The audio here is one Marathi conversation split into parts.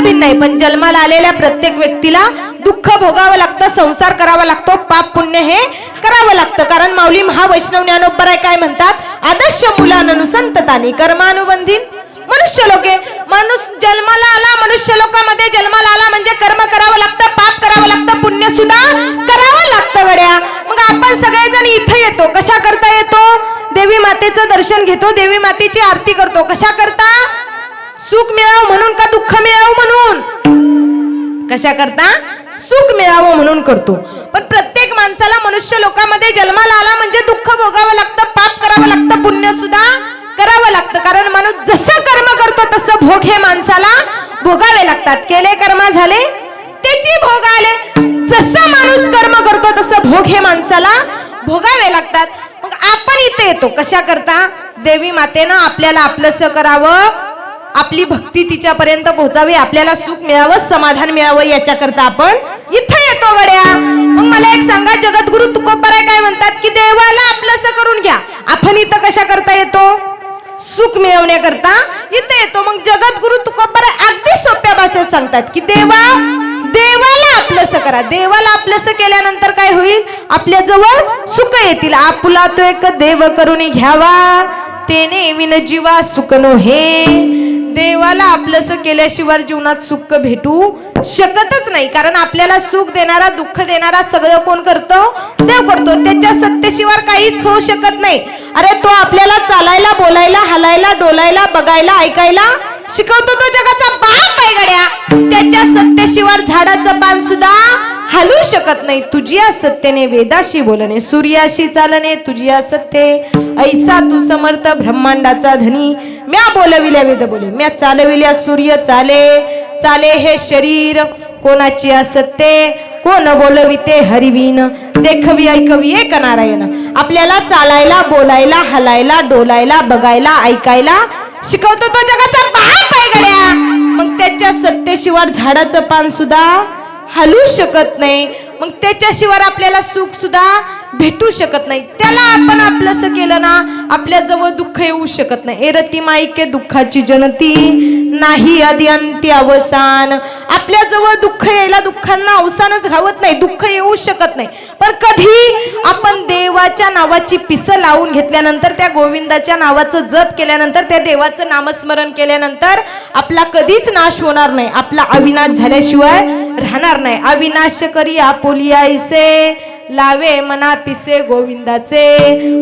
भिन्न भिन्न आहे, पण जन्माला आलेल्या प्रत्येक व्यक्तीला दुःख भोगावं लागतं, संसार करावा लागतो, पाप पुण्य हे करावं लागतं. कारण माऊली महावैष्णव ज्ञानोबराय काय म्हणतात, आदर्श मुलांनु संततानी कर्मानुबंधीन मनुष्य लोके. जन्माला आला, मनुष्य लोकांमध्ये जन्माला आला म्हणजे कर्म करावं लागतं, पाप करावं लागतं, पुण्य सुद्धा करावं लागतं गड्या. मग आपण सगळेजण इथे येतो, कशा करता येतो? देवी मातेचं दर्शन घेतो, देवी मातेची आरती करतो. कशा करता? सुख मिळावं म्हणून का दुःख मिळावं म्हणून? कशा करता? सुख मिळावं म्हणून करतो. पण प्रत्येक माणसाला मनुष्य लोकांमध्ये जन्माला आला म्हणजे दुःख भोगावं लागतं, पाप करावं लागतं, पुण्य सुद्धा करावं लागतं. कारण माणूस जसं कर्म करतो तसं भोग हे माणसाला भोगावे लागतात. केले कर्म झाले त्याची भोग आले. जसं माणूस कर्म करतो तसं भोग हे माणसाला भोगावे लागतात. मग आपण इथे येतो कशा करता? देवी मातेनं आपल्याला आपलंसं करावं, आपली भक्ती तिच्यापर्यंत पोहोचावी, आपल्याला सुख मिळावं, समाधान मिळावं, याच्याकरता आपण इथे येतो गड्या. मग मला एक सांगा, जगद्गुरु तुकोबाराय काय म्हणतात की देवाला आपलंसं करून घ्या. आपण इथं कशा करता येतो? सुख मिळवण्याकरता इथे येतो. मग जगद्गुरु तुकोबाराय अगदी सोप्या भाषेत सांगतात की देवाला आपलंसं करा. देवाला आपलंसं केल्यानंतर काय होईल? आपल्या जवळ सुख येतील. आपुला तो एक देव करून घ्यावा, तेने विन जीवा सुख नो हे. देवाला आपलंसं केल्याशिवाय जीवनात सुख भेटू शकतच नाही. कारण आपल्याला सुख देणारा, दुःख देणारा सगळं कोण करतो? देव करतो. त्याच्या सत्तेशिवाय काहीच होऊ शकत नाही. अरे तो आपल्याला चालायला, बोलायला, हलायला, डोलायला, बघायला, ऐकायला शिकवतो. तो जगाचा बाप आहे गड्या. त्याच्या सत्तेशिवाय झाडाचं पान सुद्धा हलू शकत नाही. तुझिया सत्तेने वेदाशी बोलणे, सूर्याशी चालणे, तुझिया सत्ते ऐसा तू समर्थ ब्रह्मांडाचा धनी. म्या बोलविल्या वेद बोले, म्या चालविल्या सूर्य चाले. चाले हे शरीर कोणाची असत्ते, कोण बोलविते हरिवीन. देखवी ऐकवी एक नारायण. आपल्याला चालायला, बोलायला, हलायला, डोलायला, बघायला, ऐकायला शिकवतो. तो जगाचा बाप आहे गड्या. मग त्याच्या सत्तेशिवाय झाडाचं पान सुद्धा हलू शकत नाही. मग त्याच्याशिवाय आपल्याला सुख सुद्धा भेटू शकत नाही. त्याला आपण आपलंसं केलं ना, आपल्या जवळ दुःख येऊ शकत नाही. एरती माईके दुःखाची जनती, नाही आदि अंती अवसान. आपल्या जवळ दुःख यायला दुःखांना अवसानच घावत नाही, दुःख येऊ शकत नाही. पण कधी आपण देवाच्या नावाची पिसं लावून घेतल्यानंतर, त्या गोविंदाच्या नावाचं जप केल्यानंतर, त्या देवाचं नामस्मरण केल्यानंतर आपला कधीच नाश होणार नाही. आपला अविनाश झाल्याशिवाय राहणार नाही. अविनाश करी आपोलिया ऐसे, लावे मना पिसे गोविंदाचे.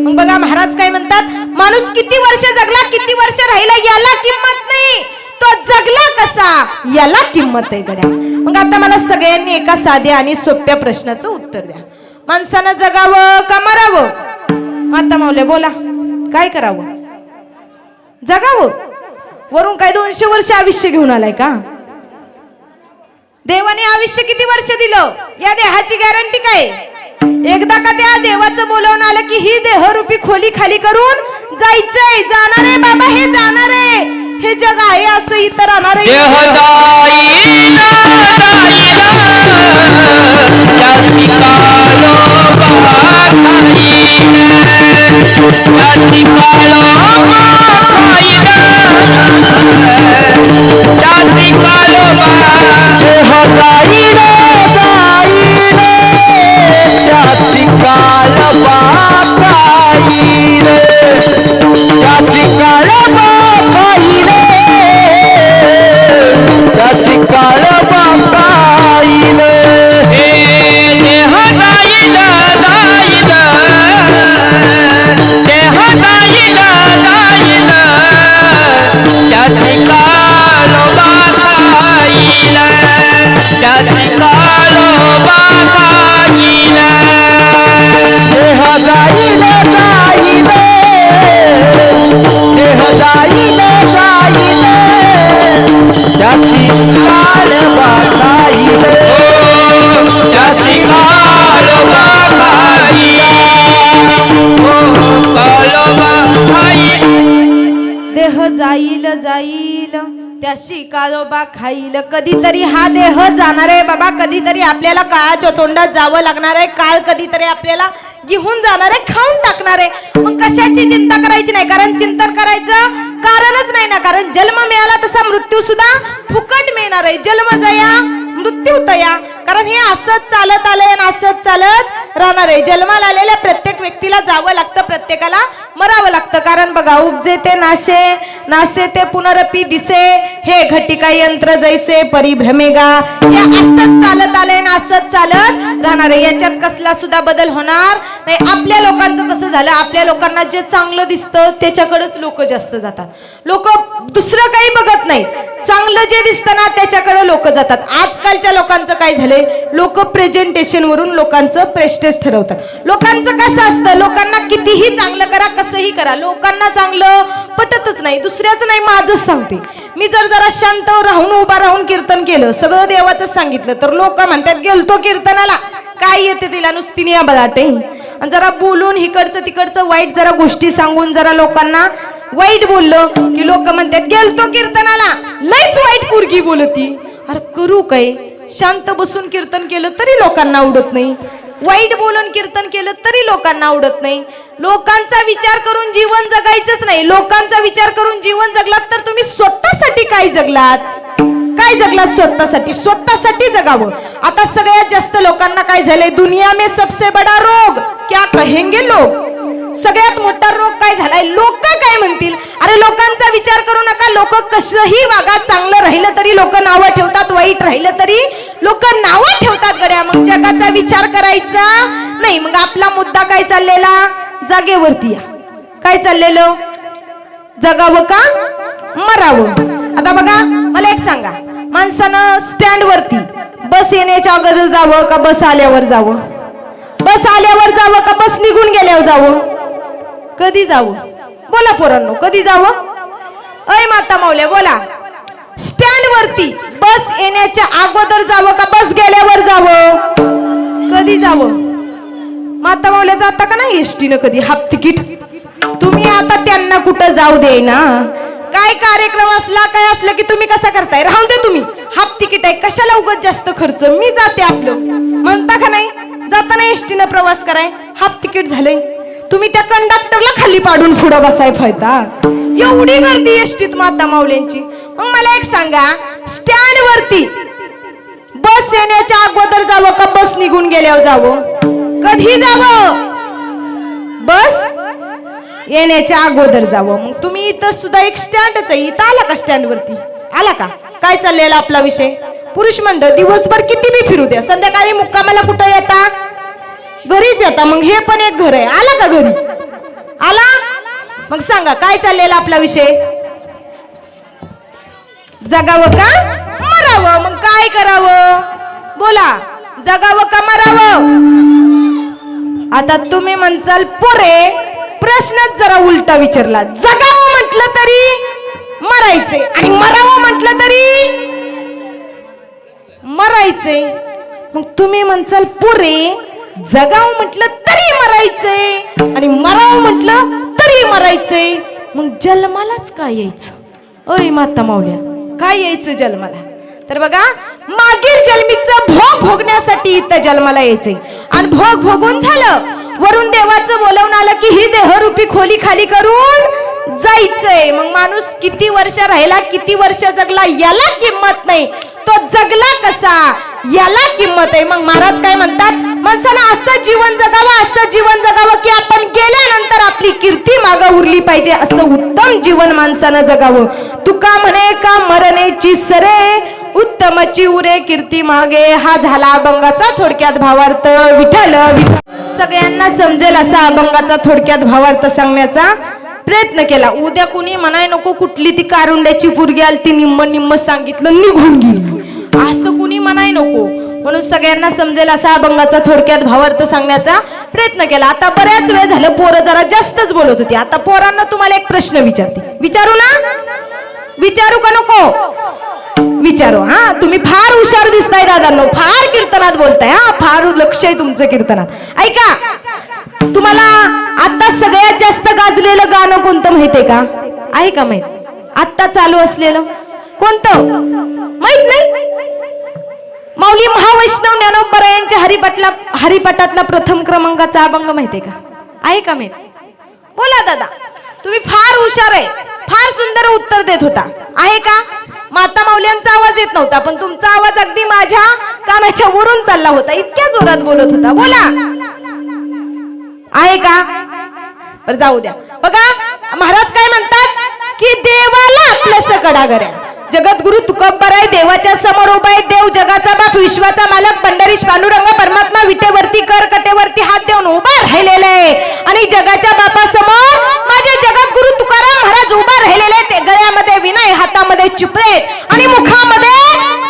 मग बघा महाराज काय म्हणतात, माणूस किती वर्ष जगला, किती वर्ष राहिला याला किंमत नाही, तो जगला कसा याला किंमत आहे गड्या. मग आता मला सगळ्यांनी एका साध्या आणि सोप्या प्रश्नाचं उत्तर द्या. माणसानं जगावं का मरावं? माता माऊल्या बोला, काय करावं? जगावं. वरून काय 200 वर्ष आयुष्य घेऊन आलाय का? देवाने आयुष्य किती वर्ष दिलं? या देहाची गॅरंटी काय? एकदा का त्या देवाचं बोलवून आलं की ही देहरूपी खोली खाली करून जायचंय. जाणार आहे बाबा, हे जाणार आहे. हे जग आहे असं इथं राहणार आहे. जाईल जाईल त्याशी काळोबा खाईल. कधीतरी हा देह जाणार आहे बाबा, कधीतरी आपल्याला काळाच्या तोंडात जावं लागणार आहे. काळ कधीतरी आपल्याला घेऊन जाणार आहे, खाऊन टाकणार आहे. मग कशाची चिंता करायची नाही, कारण चिंतन करायचं कारणच नाही ना. कारण जन्म मिळाला तसा मृत्यू सुद्धा फुकट मिळणार. राहणार आहे, जन्म जया मृत्यू तया. कारण हे असंच चालत आलंय आणि असंच चालत राहणार आहे. जन्माला आलेल्या प्रत्येक व्यक्तीला जावं लागतं, प्रत्येकाला मरावं लागतं. कारण बघा, उपजे ते नाशे, नासे ते पुनरपी दिसे, हे घटिका यंत्र जैसे परिभ्रमेगा. हे असंच चालत आलंय आणि असंच चालत राहणार आहे, याच्यात कसला सुद्धा बदल होणार नाही. आपल्या लोकांचं कसं झालं, आपल्या लोकांना जे चांगलं दिसतं त्याच्याकडेच लोक जास्त जातात. लोक दुसरं काही बघत नाहीत, चांगलं जे दिसतं ना त्याच्याकडे लोक जातात. आजकालच्या लोकांचं काय झालंय, लोक प्रेझेंटेशन वरून लोकांचं प्रेस्टेज ठरवतात. लोकांचं कसं असतं, लोकांना कितीही चांगलं करा, कसंही करा, लोकांना चांगलं पटतच नाही, दुसऱ्याचं नाही, माझंच सांगते. मी जरा शांत राहून उभा राहून कीर्तन केलं, सगळं देवाचं सांगितलं, तर लोक म्हणतात गेलतो कीर्तनाला, काय येते तिला नुसती निया बलाटे. आणि जरा बोलून इकडचं तिकडचं वाईट जरा गोष्टी सांगून जरा लोकांना वाईट बोललं की लोक म्हणतात गेलतो कीर्तनाला, लईच वाईट पोरगी बोलती. अरे करू काय, शांत बसून कीर्तन केलं तरी लोकांना आवडत नाही, वाईट बोलून कीर्तन केलं तरी लोकांना आवडत नाही. लोकांचा विचार करून जीवन जगायचंच नाही. लोकांचा विचार करून जीवन जगलात तर तुम्ही स्वतःसाठी काय जगलात, काय जगलात स्वतःसाठी, स्वतःसाठी जगावं. आता सगळ्यात जास्त लोकांना काय झालंय, दुनिया में सबसे बडा रोग क्या कहेंगे लोग. सगळ्यात मोठा रोग काय झालाय, लोक काय म्हणतील. अरे लोकांचा विचार करू नका, लोक कसंही वागा, चांगलं राहिलं तरी लोक नावं ठेवतात, वाईट राहिलं तरी लोक नावं ठेवतात गड्या. मग जगाचा विचार करायचा नाही. मग आपला मुद्दा काय चाललेला, जागेवरती या. काय चाललेलं, जगावं का मरावं. आता बघा, मला एक सांगा, माणसानं स्टँड वरती बस येण्याच्या अगोदर जावं का बस आल्यावर जावं, बस आल्यावर जावं का बस निघून गेल्यावर जावं, कधी जावं बोला पोरांनो, कधी जावं. अय माता माऊल्या बोला, स्टँड वरती बस येण्याच्या अगोदर जावं का बस गेल्यावर जावं, कधी जावं. माता माऊल्या जाता का नाही एसटीनं कधी, हाफ तिकीट. तुम्ही आता त्यांना कुठं जाऊ दे ना, काय कार्यक्रम असला काय असलं की तुम्ही कसं करताय, राहून दे तुम्ही, हाफ तिकीट आहे, कशाला उगाच जास्त खर्च, मी जाते आपलं म्हणता का नाही. जाताना एसटीनं प्रवास कराय, हाफ तिकीट झालंय, तुम्ही त्या कंडक्टरला खाली पाडून पुढं बसाय फायदा. एवढी गर्दी एसटीत माता माऊल्यांची. मग मला एक सांगा, स्टँड वरती बस येण्याच्या अगोदर जावं का बस निघून गेल्यावर जावं, कधी जावं, बस येण्याच्या अगोदर जावं. मग तुम्ही इथं सुद्धा एक स्टँडच आहे, इथं आला का स्टँड वरती, आला का. काय चाललेला आपला विषय, पुरुष मंडळ दिवसभर किती बी फिरू द्या, संध्याकाळी मुक्कामाला कुठं येता, घरीच येता. मग हे पण एक घर आहे, आला का घरी, आला. मग सांगा काय चाललेला आपला विषय, जगावं का मरावं. मग काय करावं बोला, जगावं का मरावं. आता तुम्ही म्हणचाल पोरे, प्रश्नच जरा उलटा विचारला, जगावं म्हटलं तरी मरायचे आणि मरावं म्हटलं तरी मरायचे. मग तुम्ही म्हणचाल पोरे, जगावं म्हटलं तरी मरायचे आणि मरावं म्हटलं तरी मरायचे, मग जन्मालाच काय यायचं. अय माता माऊल्या, काय यायचं जन्माला. तर बघा, मागील जन्मीचं भोग भोगण्यासाठी इथं जन्माला यायचंय आणि भोग भोगून झालं, वरून देवाचं बोलवून आलं की ही देहरूपी खोली खाली करून जायचंय. मग माणूस किती वर्ष राहिला, किती वर्ष जगला याला किंमत नाही, तो जगला कसा याला किंमत आहे. मग महाराज काय म्हणतात, माणसाला असं जीवन जगावं, असं जीवन जगावं की आपण गेल्यानंतर आपली कीर्ती मागं उरली पाहिजे, असं उत्तम जीवन माणसानं जगावं. तुका म्हणे का मरणेची सरे, उत्तमची उरे कीर्ती मागे. हा झाला अभंगाचा थोडक्यात भावार्थ. विठ्ठल सगळ्यांना समजेल असा अभंगाचा थोडक्यात भावार्थ सांगण्याचा प्रयत्न केला. उद्या कुणी म्हणाय नको कुठली ती कारुंड्याची पोरगी आली ती निम्म निम्म सांगितलं निघून गेली, असं कुणी म्हणाय नको. म्हणून सगळ्यांना समजेल असा अभंगाचा थोडक्यात भावार्थ सांगण्याचा प्रयत्न केला. आता बऱ्याच वेळ झालं पोरं जरा जास्तच बोलत होती. आता पोरांना तुम्हाला एक प्रश्न विचारते, विचारू ना, विचारू का नको, विचारू. हा, तुम्ही फार हुशार दिसताय दादांनो, फार कीर्तनात बोलताय, हा फार लक्ष आहे तुमचं कीर्तनात. ऐका, तुम्हाला आता सगळ्यात जास्त गाजलेलं गाणं कोणतं माहितीये का, आहे का माहित, आता चालू असलेलं कोणतं माहित नाही. माऊली महावैष्णव ज्ञानोबा यांच्या हरिपाठातला प्रथम क्रमांकाचा अभंग माहितीये का, आहे का माहित. बोला दादा, तुम्ही फार हुशार आहे, फार सुंदर उत्तर देत होता, आहे का. माता माऊल्यांचा आवाज येत नव्हता, पण तुमचा आवाज अगदी माझ्या कानाच्या वरून चालला होता, इतक्या जोरात बोलत होता. बोला, आहे का? बरं जाऊ द्या. बघा महाराज काय म्हणतात की देवाला आपलंसं कडागऱ्या. जगद्गुरु तुकोबराय देवाच्या समोर उभा आहे. देव जगाचा बाप, विश्वाचा मालक, पंढरीश पांडुरंग परमात्मा विटेवरती कर कटेवरती हात देऊन उभा राहिलेला आहे. आणि जगाच्या बापासमोर माझे जगद्गुरु तुकाराम महाराज उभा राहिलेले. ते गळ्यामध्ये विनय, हातामध्ये चिपळे आणि मुखामध्ये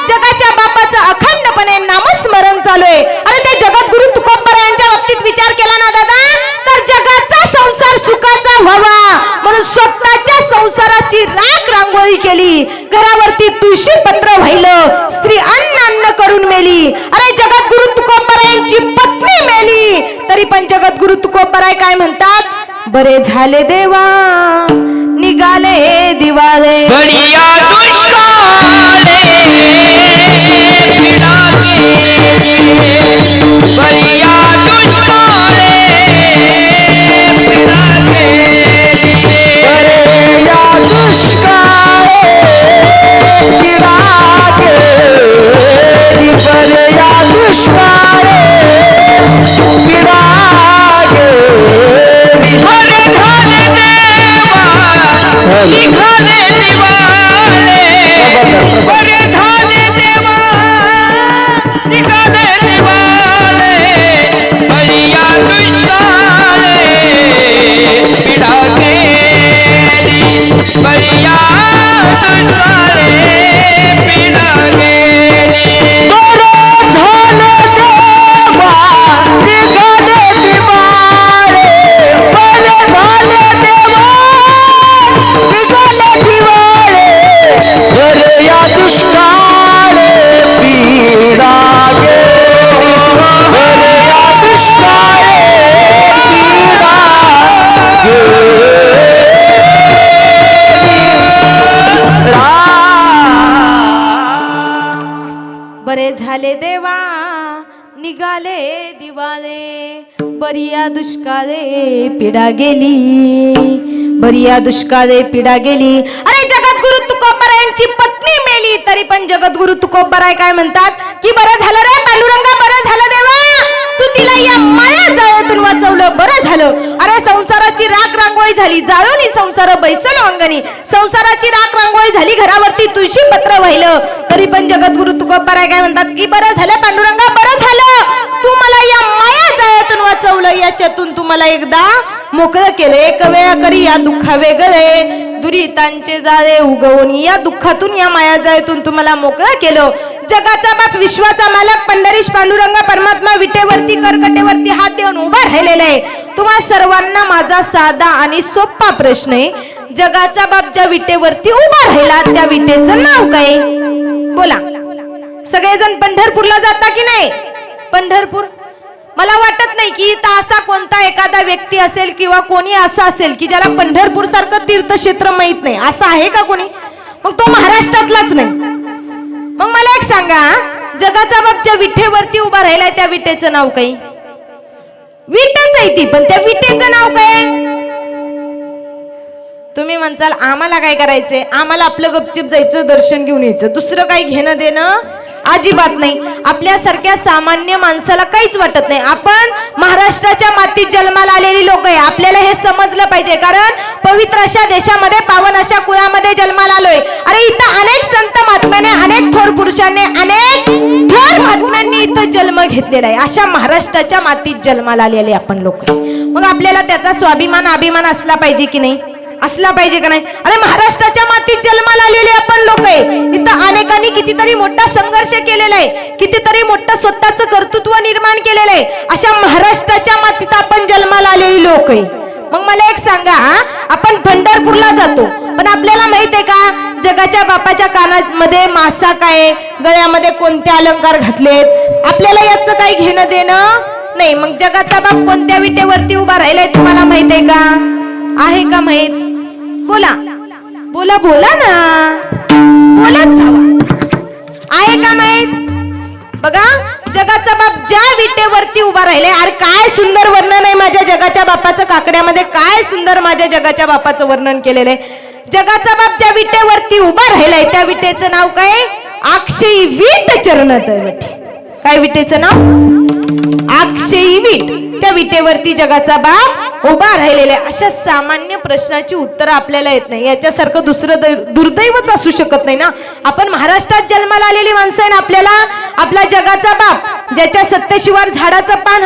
जगाच्या बापाचं अखंडपणे नामस्मरण चालू आहे. आणि ते जगद्गुरु तुकोबरायांच्या बाबतीत विचार केला ना दादा, तर जगाचा संसार सुखाचा व्हावा म्हणून स्वतःच्या संसाराची राख रांगोळी केली. घरावरती तुळशी पत्र वाहिलं. स्त्री अन्न करून मेली. अरे जगद्गुरु तुकोबरायांची पत्नी मेली, तरी पण जगद्गुरु तुकोबराय काय म्हणतात? बरे झाले देवा निघाले दिवाळे. बढिया दुष्काळे पिडा गेली, बढिया दुष्काळे पिडा गेली, बढिया दुष्काळे पिडा गेली, बढिया दुष्काळे पिडा गेली. बरे झाले देवा निघाले दिवाळे, बरे झाले देवा निघाले दिवाळे, बढिया दुष्काळे पिडा गेली, बढिया दुष्काळे पिडा गेली. बरे झाले देवा निघाले दिवाळे, बरे झाले देवा निघाले दिवाळे, बढिया दुष्काळे पिडा गेली, बढिया दुष्काळे पिडा गेली. बरे झाले देवा निघाले दिवाळे, बरिया दुष्काळे पिढा गेली, बरिया दुष्काळे पिढा गेली. अरे जगद्गुरु तुकोबरायांची पत्नी मेली, तरी पण जगद्गुरु तुकोबराय काय म्हणतात की बरं झालं रे पांडुरंगा, बरं झालं देवा, तू तिला या माया जाळ्यातून वाचवलं, बरं झालं. अरे संसाराची राख रांगोळी झाली, जाळून संसार बैसल अंगणी, संसाराची राख रांगोळी झाली, घरावरती तुळशी पत्र वाहिलं, तरी पण जगद्गुरु तुकोबराय काय म्हणतात की बरं झालं पांडुरंगा, बरं झालं, तू मला या माया जाळ्यातून वाचवलं, याच्यातून तू मला एकदा मोकळं केलं. एक वेळा करी या दुःखा वेगळे, दुरितांचे जाळे उगवून या दुःखातून या माया जाळ्यातून तू मला मोकळं केलं. जगाचा बाप, विश्वाचा मालक, पंढरीश पांडुरंग परमात्मा विटेवरती करकटेवरती हात देऊन उभा राहिलेला आहे. तुम्हा सर्वांना माझा साधा आणि सोपा प्रश्न आहे, जगाचा बाप ज्या विटेवरती उभा राहिला त्या विटेचं नाव काय? बोला. सगळेजण पंढरपूरला जाता की नाही? पंढरपूर, मला वाटत नाही की असा कोणता एखादा व्यक्ती असेल किंवा कोणी असा असेल की ज्याला पंढरपूर सारखं तीर्थक्षेत्र माहित नाही. असं आहे का कोणी? मग तो महाराष्ट्रातलाच नाही. मग मला एक सांगा, जगाचा बाप ज्या विठेवरती उभा राहिलाय त्या विटेचं नाव काय? विटच आहे ती, पण त्या विटेचं नाव काय? तुम्ही म्हणसाल आम्हाला काय करायचंय, आम्हाला आपलं गपचिप जायचं, दर्शन घेऊन यायचं, दुसरं काही घेणं देणं अजिबात नाही. आपल्यासारख्या सामान्य माणसाला काहीच वाटत नाही. आपण महाराष्ट्राच्या मातीत जन्माला आलेली लोक आहे, आपल्याला हे समजलं पाहिजे. कारण पवित्र अशा देशामध्ये, पावन अशा कुळामध्ये जन्माला आलोय. अरे इथं अनेक संत महात्म्याने, अनेक थोर पुरुषांनी, अनेक थोर महात्म्यांनी इथं जन्म घेतलेला आहे. अशा महाराष्ट्राच्या मातीत जन्माला आलेले आपण लोक आहे. मग आपल्याला त्याचा स्वाभिमान, अभिमान असला पाहिजे की नाही? असला पाहिजे का नाही? अरे महाराष्ट्राच्या मातीत जन्माला आलेले आपण लोक आहे. इथं अनेकांनी कितीतरी मोठा संघर्ष केलेला आहे, कितीतरी मोठं स्वतःचं कर्तृत्व निर्माण केलेलं आहे. अशा महाराष्ट्राच्या मातीत आपण जन्माला आलेली लोक आहे. मग मला एक सांगा, आपण पंढरपूरला जातो, पण आपल्याला माहित आहे का जगाच्या बापाच्या कानामध्ये मासा काय, गळ्यामध्ये कोणते अलंकार घातलेत? आपल्याला याचं काही घेणं देणं नाही. मग जगाचा बाप कोणत्या विटेवरती उभा राहिलाय तुम्हाला माहित आहे का? आहे का माहित? बोला बोला बोला ना, बोलत जावा. आहे का माहित? बघा, जगाचा बाप ज्या विटेवरती उभा राहिले, अरे काय सुंदर वर्णन आहे माझ्या जगाच्या बापाचं. काकड्यामध्ये काय सुंदर माझ्या जगाच्या बापाचं वर्णन केलेलं आहे. जगाचा बाप ज्या विटेवरती उभा राहिलाय त्या विटेचं नाव काय? अक्षयी वीट चरण तळवटी. काय विटेचं नाव? अक्षयी वीट. त्या विटेवरती जगाचा बाप उभा राहिलेला आहे. अशा सामान्य प्रश्नाची उत्तरं आपल्याला येत नाही. याच्यासारखं दुसरं दुर्दैवच असू शकत नाही ना. आपण महाराष्ट्रात जन्माला आलेली माणसं आहे ना. आपल्याला आपला जगाचा बाप ज्याच्या सत्तेशिवाय झाडाचं पान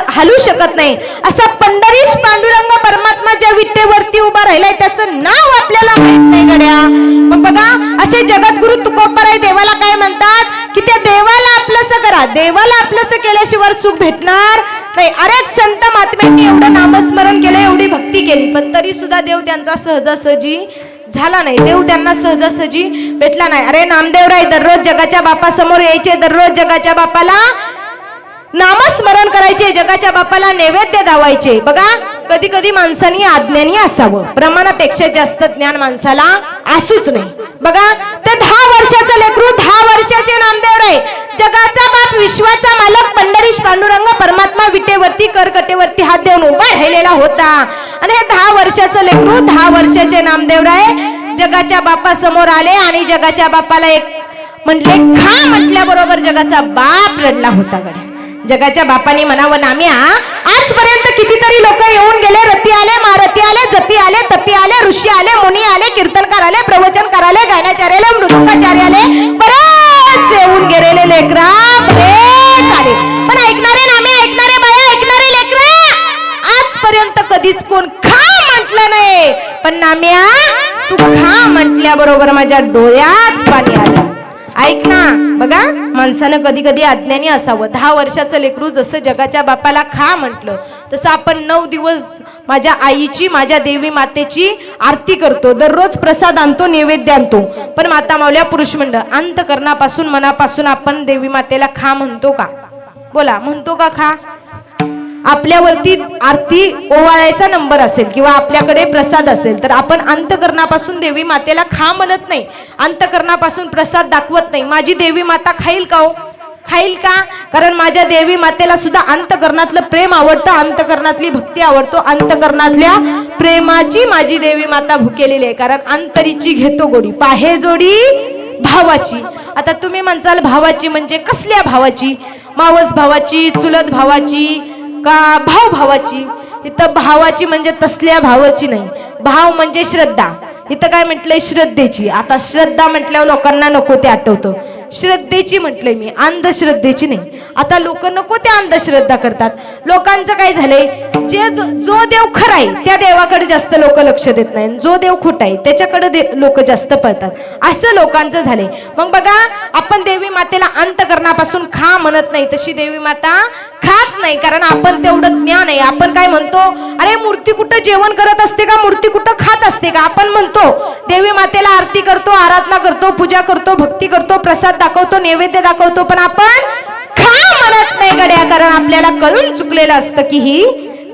हलू शकत नाही असा पंढरीश पांडुरंग परमात्मा ज्या विटेवरती उभा राहिलाय त्याचं नाव आपल्याला माहित नाही गड्या. मग बघा असे जगद्गुरु तुकोबाराय देवाला काय म्हणतात की त्या देवाला आपलंसं करा. देवाला आपलंसं केल्याशिवाय सुख भेटणार नाही. अनेक संत महात्म्यांनी एवढं नामस्मरण केलं, एवढी भक्ती केली, पण तरी सुद्धा देव त्यांचा सहजासहजी झाला नाही. देव त्यांना सहजासहजी भेटला नाही. अरे नामदेवराय दररोज जगाच्या बापासमोर यायचे, दररोज जगाच्या बापाला नामस्मरण करायचे, जगाच्या बापाला नैवेद्य दावायचे. बघा कधी कधी माणसाने अज्ञानी असावं, प्रमाणापेक्षा जास्त ज्ञान माणसाला असूच नाही. बघा ते 10 वर्षाचं लेकरू, 10 वर्षाचे नामदेवराय, जगाचा बाप विश्वाचा मालक पंढरीश पांडुरंग परमात्मा विटेवरती करकटेवरती हात देऊन उभा राहिलेला होता. आणि हे 10 वर्षाचं लेकरू, 10 वर्षाचे नामदेवराय जगाच्या बापासमोर आले आणि जगाच्या बापाला एक म्हटले खा म्हटल्याबरोबर जगाचा बाप रडला होता गड्या. जगाच्या बापाने म्हणावं नाम्या आजपर्यंत कितीतरी लोक येऊन गेले, रती आले, महारथी आले, जपी आले, तपी आले, ऋषी आले, मुनी आले, कीर्तनकार आले, प्रवचनकार आले, गायनाचार्य आले, मृदंगाचार्य आले, बरेच येऊन गेलेले लेकरा बरेच आले, पण ऐकणारे नामे, ऐकणारे बाया, ऐकणारे लेकरा आजपर्यंत कधीच कोण खा म्हटलं नाही. पण नाम्या तू खा म्हटल्याबरोबर माझ्या डोळ्यात पाणी आलं. ऐक ना. बघा माणसानं कधी कधी अज्ञानी असावं. 10 वर्षाचं लेकरू जसं जगाच्या बापाला खा म्हटलं तसं आपण 9 दिवस माझ्या आईची, माझ्या देवी मातेची आरती करतो, दररोज प्रसाद आणतो, नैवेद्य आणतो. पण माता माऊल्या पुरुष मंडळ अंतकरणापासून मनापासून आपण देवी मातेला खा म्हणतो का? बोला, म्हणतो का खा? आपल्यावरती आरती ओवाळायचा नंबर असेल किंवा आपल्याकडे प्रसाद असेल तर आपण अंतकरणापासून देवी मातेला खा म्हणत नाही, अंतकरणापासून प्रसाद दाखवत नाही. माझी देवी माता खाईल का हो? खाईल का? कारण माझ्या देवी मातेला सुद्धा अंतकरणातलं प्रेम आवडतं, अंतकरणातली भक्ती आवडतो, अंतकरणातल्या प्रेमाची माझी देवी माता भुकेलेली आहे. कारण अंतरीची घेतो गोडी, पाहे जोडी भावाची. आता तुम्ही म्हणसाल भावाची म्हणजे कसल्या भावाची? मावस भावाची, चुलत भावाची का भाव भावाची? इथं भावाची म्हणजे तसल्या भावाची नाही, भाव म्हणजे श्रद्धा. इथं काय म्हटलंय? श्रद्धेची. आता श्रद्धा म्हटल्यावर लोकांना नको ते आठवतं, श्रद्धेची म्हटलंय मी, अंधश्रद्धेची नाही. आता लोक नको त्या अंधश्रद्धा करतात. लोकांचं काय झालंय, जो देव खरा आहे त्या देवाकडे जास्त लोक लक्ष देत नाही, जो देव खोटा आहे त्याच्याकडे लोक जास्त पळतात, असं लोकांचं झालंय. मग बघा आपण देवी मातेला अंतकरणापासून खा म्हणत नाही, तशी देवी माता खात नाही, कारण आपण तेवढं ज्ञान आहे. आपण काय म्हणतो, अरे मूर्ती कुठं जेवण करत असते का? मूर्ती कुठं खात असते का? आपण म्हणतो देवी मातेला आरती करतो, आराधना करतो, पूजा करतो, भक्ती करतो, प्रसाद दाखवतो, नैवेद्य दाखवतो, पण आपण खा म्हणत नाही गड्या. कारण आपल्याला कळून चुकलेलं असतं की ही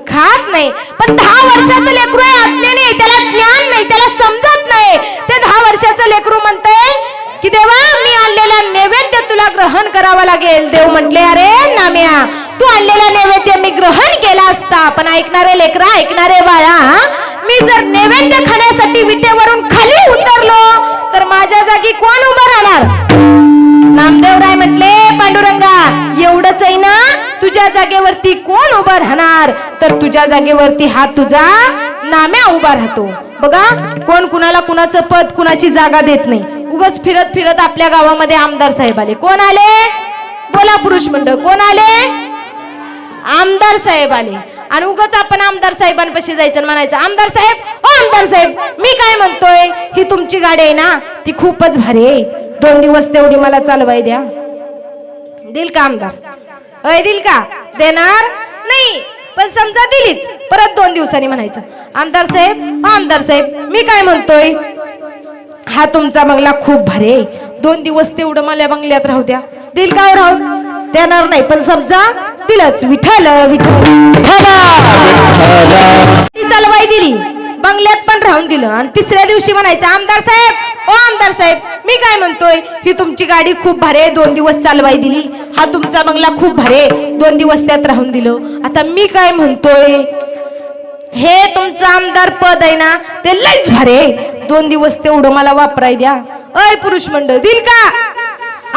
खात नाही. पण 10 वर्षाचं लेकरू आहे, अज्ञानी आहे, त्याला ज्ञान नाही, त्याला समजत नाही. ते 10 वर्षाचं लेकरू म्हणतंय की देवा मी आणलेला नैवेद्य तुला ग्रहण करावा लागेल. देव म्हटले अरे नाम्या तू आणलेला नैवेद्य मी ग्रहण केला असता, पण ऐकणारे लेकरा, ऐकणारे बाळा, मी जर नैवेद्य खाण्यासाठी विटेवरून खाली उतरलो तर माझ्या जागी कोण उभं राहणार? नामदेवराय म्हटले पांडुरंगा एवढंच आहे ना, तुझ्या जागेवरती कोण उभं राहणार? तर तुझ्या जागेवरती हा तुझा नाम्या उभा राहतो. बघा कोण कुणाला कुणाचं पद, कुणाची जागा देत नाही. उगाच फिरत फिरत आपल्या गावामध्ये आमदार साहेब आले. कोण आले? बोला पुरुष मंडळ, कोण आले? आमदार साहेब आले. आणि उगाच आपण आमदार साहेबांपाशी जायचं आणि म्हणायचं आमदार साहेब, ओ आमदार साहेब, मी काय म्हणतोय, ही तुमची गाडी आहे ना ती खूपच भारी आहे, 2 दिवस तेवढी मला चालवाय द्या. दिल का आमदार? अय दिल का? देणार नाही. पण समजा दिलीच, परत 2 दिवसांनी म्हणायचं आमदार साहेब, आमदार साहेब, मी काय म्हणतोय, हा तुमचा बंगला खूप भारी आहे, 2 दिवस तेवढं मला बंगल्यात राहू द्या. दिल का? राहू देणार नाही. पण समजा दिलंच, विठ्ठल विठ्ठल चालवाई दिली, बंगल्यात पण राहून दिलं. आणि 3ऱ्या दिवशी म्हणायचं आमदार साहेब, ओ आमदार साहेब, मी काय म्हणतोय, ही तुमची गाडी खूप भारी आहे, 2 दिवस चालवाई दिली, हा तुमचा बंगला खूप भारी आहे, 2 दिवस त्यात राहून दिलं. आता मी काय म्हणतोय, हे तुमचं आमदार पद आहे ना ते लयच भारी आहे, 2 दिवस तेवढं मला वापराय द्या. अय पुरुष मंडळ दिल का?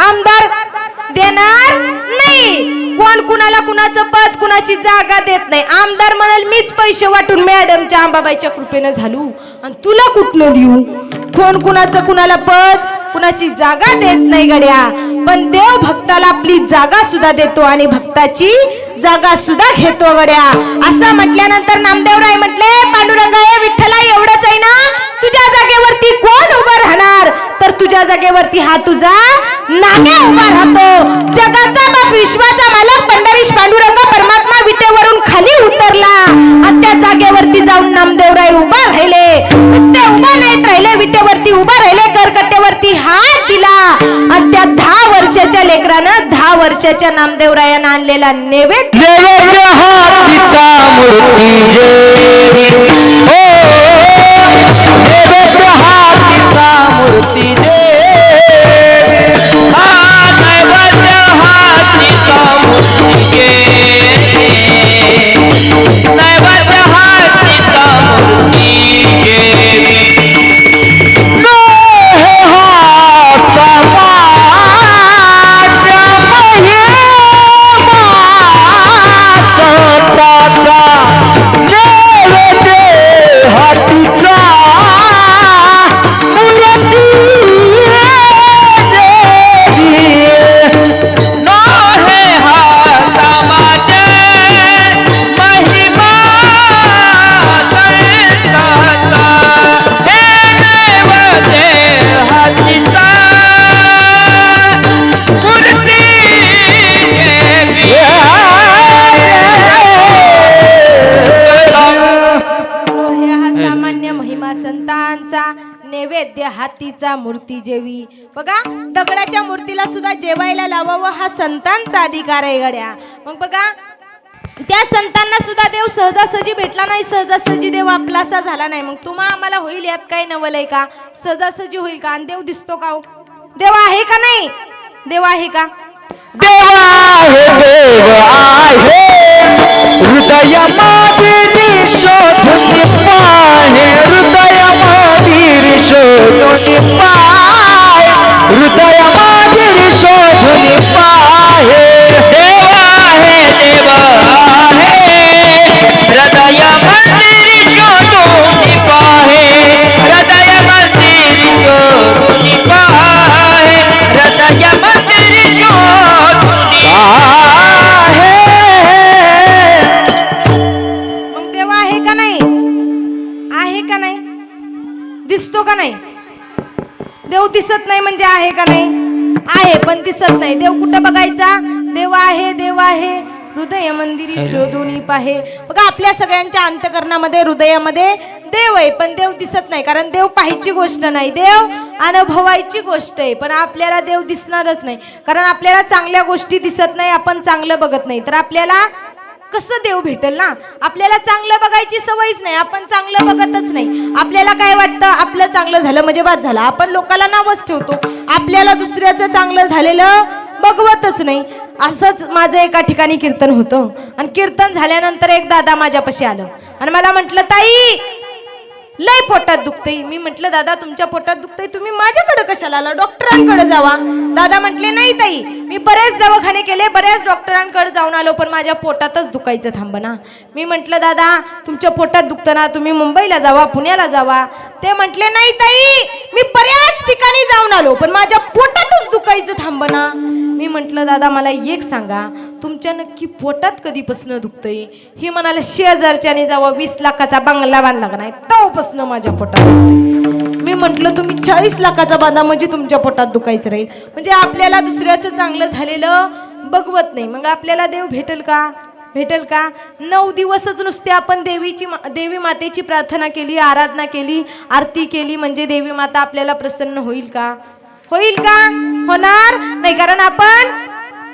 आमदार देणार नाही. कोण कुणाला कुणाचं पद कुणाची जागा देत नाही. आमदार म्हणाल मीच पैसे वाटून मॅडमच्या अंबाबाईच्या कृपेनं झालू आणि तुला कुठनं देऊ. कोण कुणाचं कुणाला पद कुणाची जागा देत नाही गड्या. पण देव भक्ताला आपली जागा सुद्धा देतो आणि भक्ताची जागा सुद्धा घेतो गड्या. असं म्हटल्यानंतर नामदेवराय म्हटले पांडुरंगा हे विठ्ठला एवढंच आहे ना, तुझ्या जागेवरती कोण उभं राहणार? तर तुझ्या जागेवरती हा तुझा नाम्या उभा राहतो. जगाचा बाप विश्वाचा मालक पंढरीश पांडुरंग परमात्मा विटेवरून खाली उतरला आणि त्या जागेवरती जाऊन नामदेवराय उभा राहिले. नुसते उभा नाहीत राहिले, विटेवरती उभा राहिले, गरकट्यावरती हात दिला आणि त्या 10 वर्षाच्या लेकरानं 10 वर्षाच्या नामदेवरायानं आणलेला नैवेद्य हातीचा मूर्ती जे नैवेद्य हातीचा मूर्ती जे नैवेद्य हातीचा मूर्ती जे नैवेद्य हातीचा मूर्ती जे नैवेद्य हातीचा मूर्ती जेवी. बघा दगडाच्या मूर्तीला सुद्धा जेवायला लावावं हा संतांचा अधिकार आहे गड्या. मग बघा त्या संतांना सुद्धा देव सहजासहजी भेटला नाही, सहजासहजी देव आपलासा झाला नाही. मग तुम्हा आम्हाला होईल यात काही नवलय का? सहजासहजी होईल का? आणि देव दिसतो का? देव आहे का नाही? देव आहे का? देव आहे हृदयामध्ये शोधून पाहे हृदयामध्ये शोधून पाहे हृदयामध्ये शोधून पाहे देव आहे हृदयामध्ये शोधून पाहे हृदयामध्ये शोधून पाहे हृदयामध्ये शोधून पाहे. मग देव आहे का नाही? आहे का नाही? दिसतो का नाही? देव दिसत नाही म्हणजे आहे का नाही? आहे पण दिसत नाही. देव कुठं बघायचा? देव आहे हृदय मंदिरी शोधून पाहे. बघा आपल्या सगळ्यांच्या अंतकरणामध्ये हृदयामध्ये देव आहे, पण देव दिसत नाही. कारण देव पाहायची गोष्ट नाही, देव अनुभवायची गोष्ट आहे. पण आपल्याला देव दिसणारच नाही, कारण आपल्याला चांगल्या गोष्टी दिसत नाही, आपण चांगलं बघत नाही. तर आपल्याला कसं देव भेटेल ना? आपल्याला चांगलं बघायची सवयच नाही, आपण चांगलं बघतच नाही. आपल्याला काय वाटतं? आपलं चांगलं झालं म्हणजे बाद झालं. आपण लोकांना नावच ठेवतो, आपल्याला दुसऱ्याचं चांगलं झालेलं बघवतच नाही. असंच माझं एका ठिकाणी कीर्तन होतं आणि कीर्तन झाल्यानंतर एक दादा माझ्यापाशी आलं आणि मला म्हटलं ताई लय पोटात दुखतंय. मी म्हटलं दादा तुमच्या पोटात दुखतंय, तुम्ही माझ्याकडे कशाला आला? डॉक्टरांकडे जावा. दादा म्हटले नाही ताई मी बरेच दवाखाने केले, बऱ्याच डॉक्टरांकडे जाऊन आलो, पण माझ्या पोटातच दुखायचं थांबना. मी म्हटलं दादा तुमच्या पोटात दुखतं ना, तुम्ही मुंबईला जावा, पुण्याला जावा. ते म्हटले नाही ताई मी बऱ्याच ठिकाणी जाऊन आलो, पण माझ्या पोटातच दुखायचं थांबना. मी म्हटलं दादा मला एक सांगा तुमच्या नक्की पोटात कधीपासून दुखतंय? हे म्हणाले 6000च्याने जावा 20 लाखाचा बंगला बांधला का नाही तेव्हापासून माझ्या पोटात दुखतंय. मी म्हटलं तुम्ही 40 लाखाचा बांधा म्हणजे तुमच्या पोटात दुखायचं राहील. म्हणजे आपल्याला दुसऱ्याचं चांगलं झालेलं बघवत नाही. मग आपल्याला देव भेटेल का? भेटेल का? 9 दिवसच नुसते आपण देवी मातेची प्रार्थना केली, आराधना केली, आरती केली म्हणजे देवी माता आपल्याला प्रसन्न होईल का? होईल का? होणार नाही. कारण आपण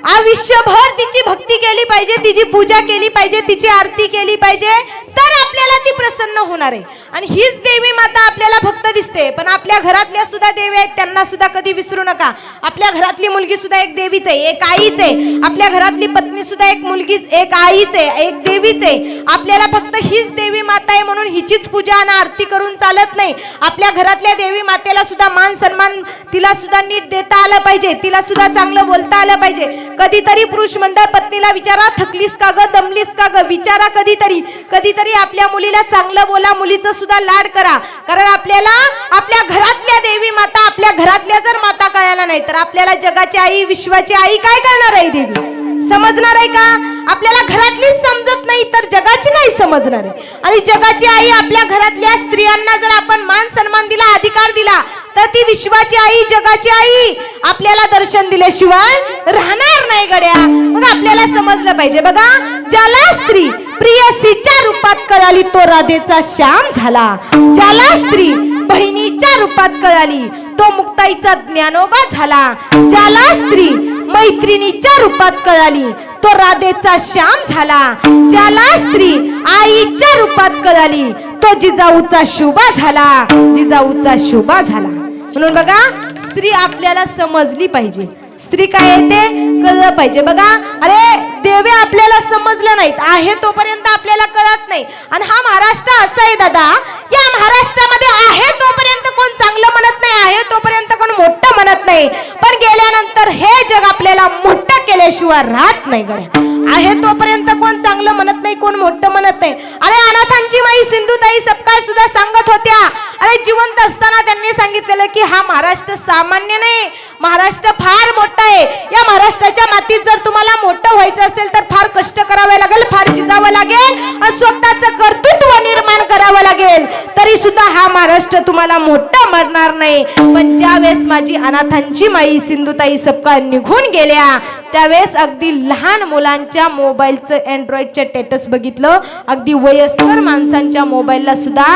आयुष्यभर तिची भक्ती केली पाहिजे, तिची पूजा केली पाहिजे, तिची आरती केली पाहिजे, तर आपल्याला ती प्रसन्न होणार आहे. आणि हीच देवी माता आपल्याला फक्त दिसते, पण आपल्या घरातल्या सुद्धा देवी आहेत, त्यांना सुद्धा कधी विसरू नका. आपल्या घरातली मुलगी सुद्धा एक देवीच आहे, एक आईच आहे. आपल्या घरातली पत्नी मैत्रिणी सुद्धा एक मुलगी, एक आईच आहे, एक देवीच आहे. आपल्याला फक्त हीच देवी माता आहे म्हणून हिचीच पूजा आणि आरती करून चालत नाही. आपल्या घरातल्या देवी मातेला सुद्धा मान सन्मान, तिला सुद्धा नीट देता आलं पाहिजे, तिला सुद्धा चांगलं बोलता आलं पाहिजे. कधीतरी पुरुष मंडळ पत्नीला विचारा, थकलीस का ग, दमलीस का ग, विचारा कधीतरी. कधीतरी आपल्या मुलीला चांगलं बोला, मुलीचं सुद्धा लाड करा. कारण आपल्याला आपल्या घरातल्या देवी माता, आपल्या घरातल्या जर माता कळायला नाही तर आपल्याला जगाची आई, विश्वाची आई काय करणार आहे देवी? समजणार आहे का? आपल्याला घरातलीच समजत नाही तर जगाची काय समजणार आहे? आणि जगाची आई आपल्या घरातल्या स्त्रियांना जर आपण मान सन्मान दिला, अधिकार दिला, तर ती विश्वाची आई, जगाची आई आपल्याला दर्शन दिल्याशिवाय राहणार नाही गड्या. मग आपल्याला समजलं पाहिजे. बघा, ज्याला स्त्री प्रियसीच्या रूपात कळाली तो राधेचा श्याम झाला. ज्याला स्त्री बहिणीच्या रूपात कळाली तो मुक्ताईचा ज्ञानोबा झाला. ज्याला स्त्री मैत्रिणीच्या रूपात कळाली तो राधेचा श्याम झाला. ज्याला स्त्री आईच्या रूपात कळाली तो जिजाऊचा शोभा झाला. जिजाऊचा शोभा झाला. म्हणून बघा, स्त्री आपल्याला समजली पाहिजे. स्त्री काय आहे ते कळलं पाहिजे. बघा, अरे देवे आपल्याला समजलं नाहीत, आहे तोपर्यंत आपल्याला कळत नाही. आणि हा महाराष्ट्र असा आहे दादा, या महाराष्ट्रामध्ये आहे तोपर्यंत कोण चांगलं म्हणत नाही, आहे तोपर्यंत कोण मोठं म्हणत नाही. पण गेल्यानंतर हे जग आपल्याला मोठं केल्याशिवाय राहत नाही गड्या. आहे तोपर्यंत कोण चांगलं म्हणत नाही, कोण मोठं म्हणत नाही. अरे अनाथांची माई सिंधुताई सपकाळ सुद्धा सांगत होत्या, अरे जिवंत असताना त्यांनी सांगितलेलं की हा महाराष्ट्र सामान्य नाही, महाराष्ट्र फार मोठा आहे. या महाराष्ट्राच्या मातीत जर तुम्हाला मोठं व्हायचं असेल तर फार कष्ट करावे लागेल, फार झिजावं लागेल आणि स्वतःचं कर्तृत्व निर्माण करावं लागेल. तरी सुद्धा हा महाराष्ट्र तुम्हाला मोठं म्हणणार नाही. पण ज्या वेळेस माझी अनाथांची माई सिंधुताई सपकाळ निघून गेल्या त्यावेळेस अगदी लहान मुलांच्या मोबाईलचं, अँड्रॉइडचं स्टेटस बघितलं, अगदी वयस्कर माणसांच्या मोबाईलला सुद्धा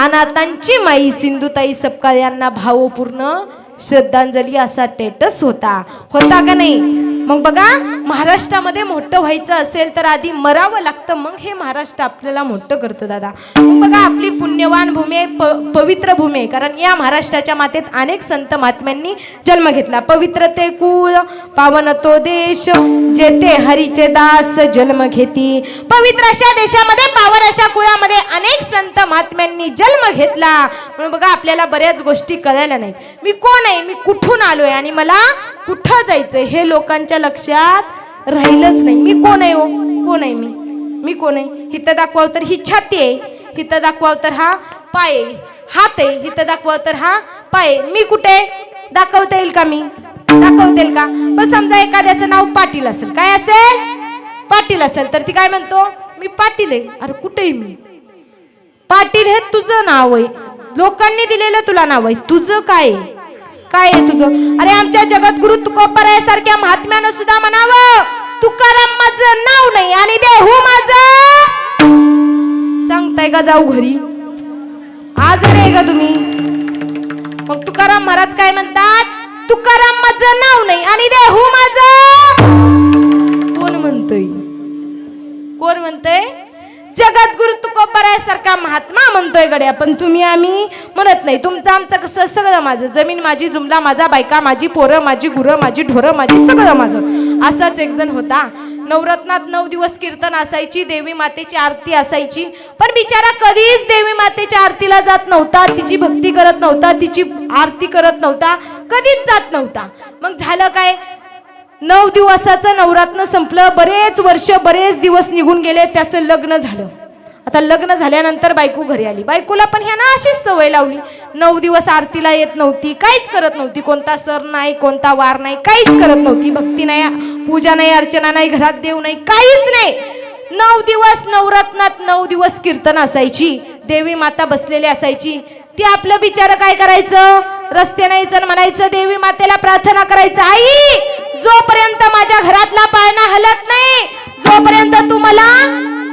अनाथांची माई सिंधुताई सपकाळ यांना भावपूर्ण श्रद्धांजली असा स्टेटस होता का नाही? मग बघा, महाराष्ट्रामध्ये मोठं व्हायचं असेल तर आधी मरावं लागतं, मग हे महाराष्ट्र आपल्याला मोठं करतं दादा. मग बघा, आपली पुण्यवान भूमी आहे, पवित्र भूमी आहे. कारण या महाराष्ट्राच्या मातेत अनेक संत महात्म्यांनी जन्म घेतला. पवित्र ते कुळ, पावन तो देश, जेथे हरीचे दास जन्म घेती. पवित्र अशा देशामध्ये, पावन अशा कुळामध्ये अनेक संत महात्म्यांनी जन्म घेतला. म्हणून बघा, आपल्याला बऱ्याच गोष्टी कळायला नाहीत. मी कोण आहे, मी कुठून आलोय आणि मला कुठं जायचंय हे लोकांच्या लक्षात राहिलंच नाही. मी कोण आहे हो, कोण आहे मी कोण आहे? हिथं दाखवाव तर ही छाती आहे, हिथं दाखवाव तर हा पाय आहे, हात आहे, हिथं दाखवाव तर हा पाय. मी कुठे दाखवता येईल का? मी दाखवता येईल का? पण समजा एखाद्याचं नाव पाटील असेल, काय असेल? पाटील असेल, तर ती काय म्हणतो, मी पाटील आहे. अरे कुठे मी? पाटील हे तुझं नाव आहे, लोकांनी दिलेलं तुला नाव आहे, तुझं काय आहे? काय आहे तुझं? अरे आमच्या जगद्गुरु तुकोबारायासारख्या महात्म्यानं सुद्धा म्हणावं, तुकाराम माझं नाव नाही आणि देहू माझं. सांगताय का जाऊ घरी? आजारी आहे का तुम्ही? मग तुकाराम महाराज काय म्हणतात, तुकाराम माझं नाव नाही आणि देहू माझं. कोण म्हणतय? कोण म्हणतय? जगद्गुरु तुकोबारायासारखा महात्मा म्हणतोय गड्या. पण तुम्ही आम्ही म्हणत नाही. तुमचं आमचं कसं, सगळं माझं, जमीन माझी, जुमला माझा, बायका माझी, पोरं माझी, गुरं माझी, ढोरं माझी, सगळं माझं. असाच एक जण होता. नवरत्नात 9 दिवस कीर्तन असायची, देवी मातेची आरती असायची. पण बिचारा कधीच देवी मातेच्या आरतीला जात नव्हता, तिची भक्ती करत नव्हता, तिची आरती करत नव्हता, कधीच जात नव्हता. मग झालं काय, 9 दिवसाचं नवरात्र संपलं, बरेच वर्ष, बरेच दिवस निघून गेले. त्याचं लग्न झालं. आता लग्न झाल्यानंतर बायको घरी आली. बायकोला पण ह्या ना अशीच सवय लावली. 9 दिवस आरतीला येत नव्हती, काहीच करत नव्हती, कोणता सण नाही, कोणता वार नाही, काहीच करत नव्हती. भक्ती नाही, पूजा नाही, अर्चना नाही, घरात देव नाही, काहीच नाही. 9 दिवस नवरत्नात 9 दिवस कीर्तन असायची, देवी माता बसलेली असायची. ती आपलं बिचारं काय करायचं, रस्ते न्यायचं, म्हणायचं देवी मातेला प्रार्थना करायचं, आई जोपर्यंत माझ्या घरातला पाळणा हलत नाही, जोपर्यंत तू मला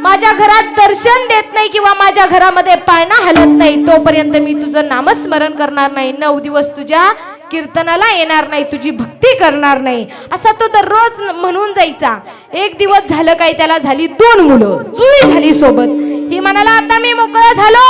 माझ्या घरात दर्शन देत नाही किंवा माझ्या घरामध्ये पाळणा हलत नाही, तोपर्यंत मी तुझं नामस्मरण करणार नाही, 9 दिवस तुझ्या कीर्तनाला येणार नाही, तुझी भक्ती करणार नाही. असा तो दररोज म्हणून जायचा. एक दिवस झालं काय, त्याला झाली 2 मुलं, जुळी झाली सोबत. ही म्हणाला आता मी मोकळा झालो,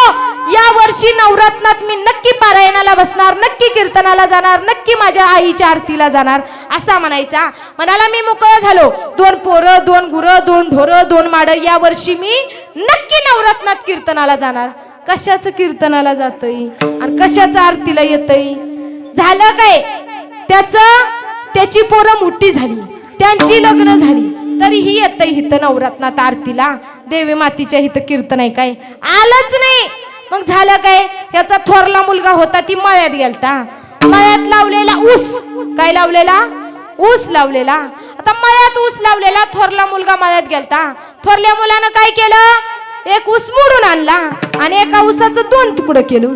या वर्षी नवरत्नात मी नक्की पारायणाला बसणार, नक्की कीर्तनाला जाणार, नक्की माझ्या आईच्या आरतीला जाणार असा म्हणायचा. म्हणाला मी मोकळा झालो, 2 पोरं, 2 गुरं, 2 ढोरं, 2 माडं, या वर्षी मी नक्की नवरत्नात कीर्तनाला जाणार. कशाचं कीर्तनाला जातय आणि कशाचं आरतीला येतय? झालं काय, त्याची पोरं मोठी झाली, त्यांची लग्न झाली, तरीही येतय हिथं नवरत्नात आरतीला. देवी मातीच्या हिथं कीर्तन आहे काय? आलंच नाही. मग झालं काय, याचा थोरला मुलगा होता ती मळ्यात गेलता, मळ्यात लावलेला ऊस, काय लावलेला? ऊस लावलेला. आता मळ्यात ऊस लावलेला थोरला मुलगा मळ्यात गेलता. थोरल्या मुलानं काय केलं, एक ऊस मोडून आणला आणि एका ऊसाचं 2 तुकडं केलं.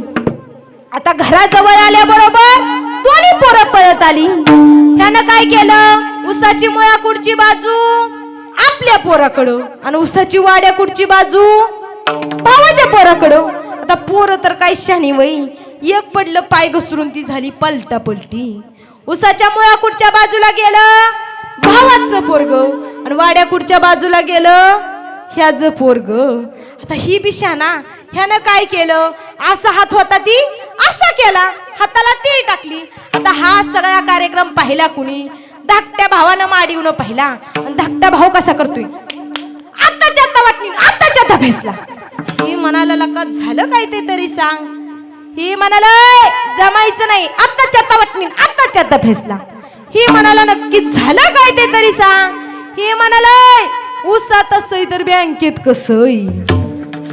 आता घराजवळ आल्याबरोबर दोन्ही पोरं पळत आली. त्यानं काय केलं, ऊसाची मुळा कुडची बाजू आपल्या पोराकडं आणि ऊसाची वाड्या कुडची बाजू भावाच्या पोराकडं. आता पोरं तर काय शानी वई, एक पडलं पाय घसरून ती झाली पलटा पलटी. ऊसाच्या मुळा कुडच्या बाजूला गेलं भावाचं पोरग आणि वाड्या कुडच्या बाजूला गेलं ह्याचं पोरग. आता ही बिशाना, ह्यानं काय केलं, असा हात होता ती असा केला, हाताला ती टाकली. आता हा सगळा कार्यक्रम पाहिला कुणी? धाकट्या भावानं माडीवनं पाहिला. आणि धाकटा भाऊ कसा करतोय, आत्ताच्या आत्ता वाटणी, आत्ताच्या आत्ता भेसला. ही म्हणाला लका झालं काय ते तरी सांग. ही म्हणाला जमायचं नाही, आत्ताच्या आत्ता वाटणी, आत्ताच्या आत्ता भेसला. ही म्हणाला नक्की झालं काय ते तरी सांग. ही म्हणाला ऊसात असं तर बँकेत कसं.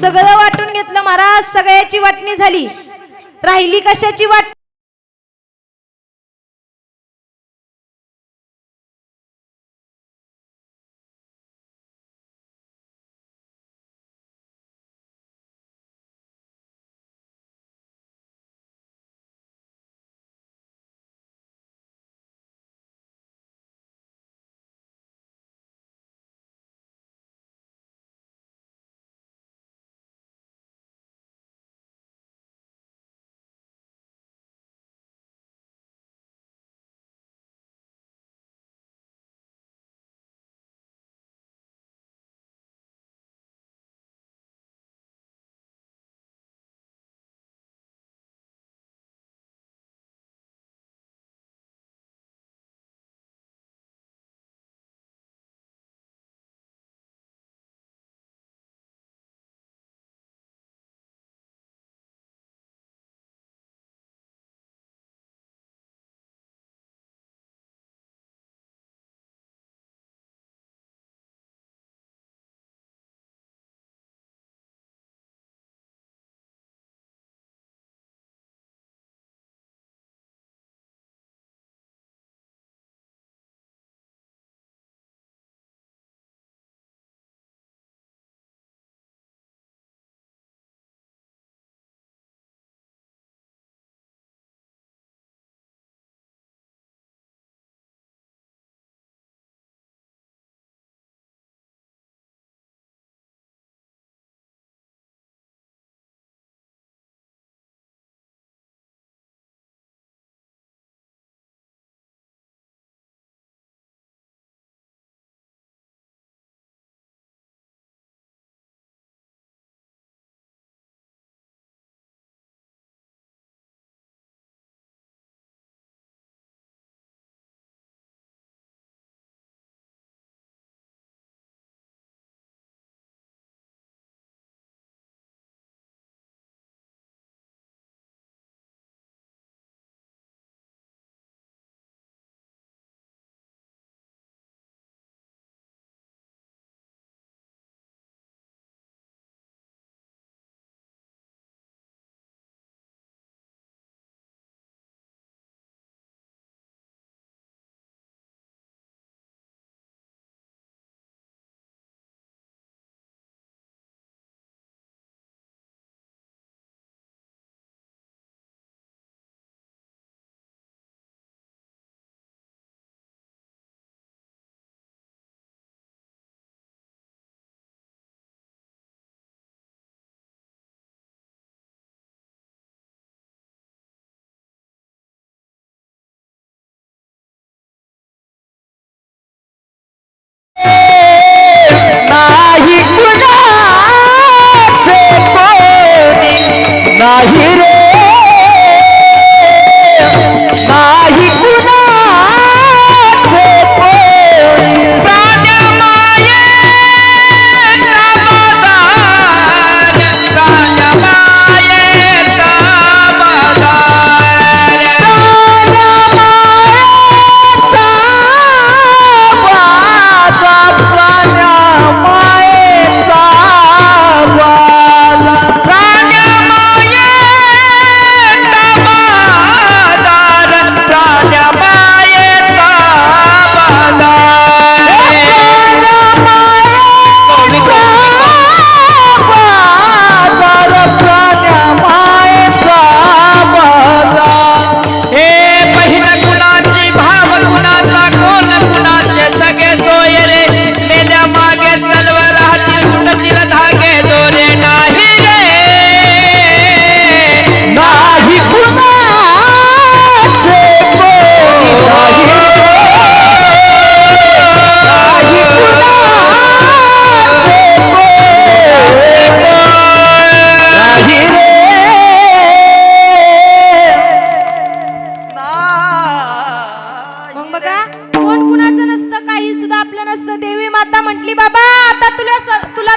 सगळं वाटून घेतलं महाराज, सगळ्याची वाटणी झाली, राहिली कशाची वाट?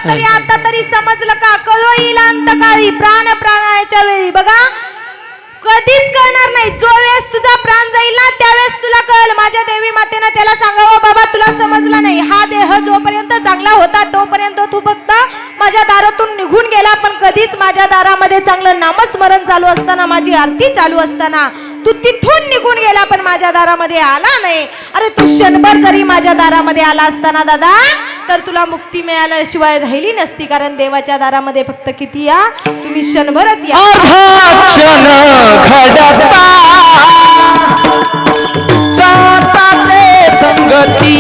तरी आता तरी समजलं का? कळो येईल अंतकाळी प्राण प्राणाच्या वेळी. बघा कधीच कळणार नाही. जो वेळेस तुझा प्राण जाईल ना त्यावेळेस तुला कळेल. माझ्या देवी मातेनं त्याला सांगावं, बाबा तुला समजलं नाही, हा देह जोपर्यंत चांगला होता तोपर्यंत तू फक्त माझ्या दारातून निघून गेला. पण कधीच माझ्या दारामध्ये चांगलं नामस्मरण चालू असताना, माझी आरती चालू असताना तू तिथून निघून गेला, पण माझ्या दारामध्ये आला नाही. अरे तू क्षणभर जरी माझ्या दारामध्ये आला असताना दादा, तर तुला मुक्ती मिळाल्याशिवाय राहिली नसती. कारण देवाच्या दारामध्ये फक्त किती या, तुम्ही क्षणभरच या. क्षण घडता साताचे संगती,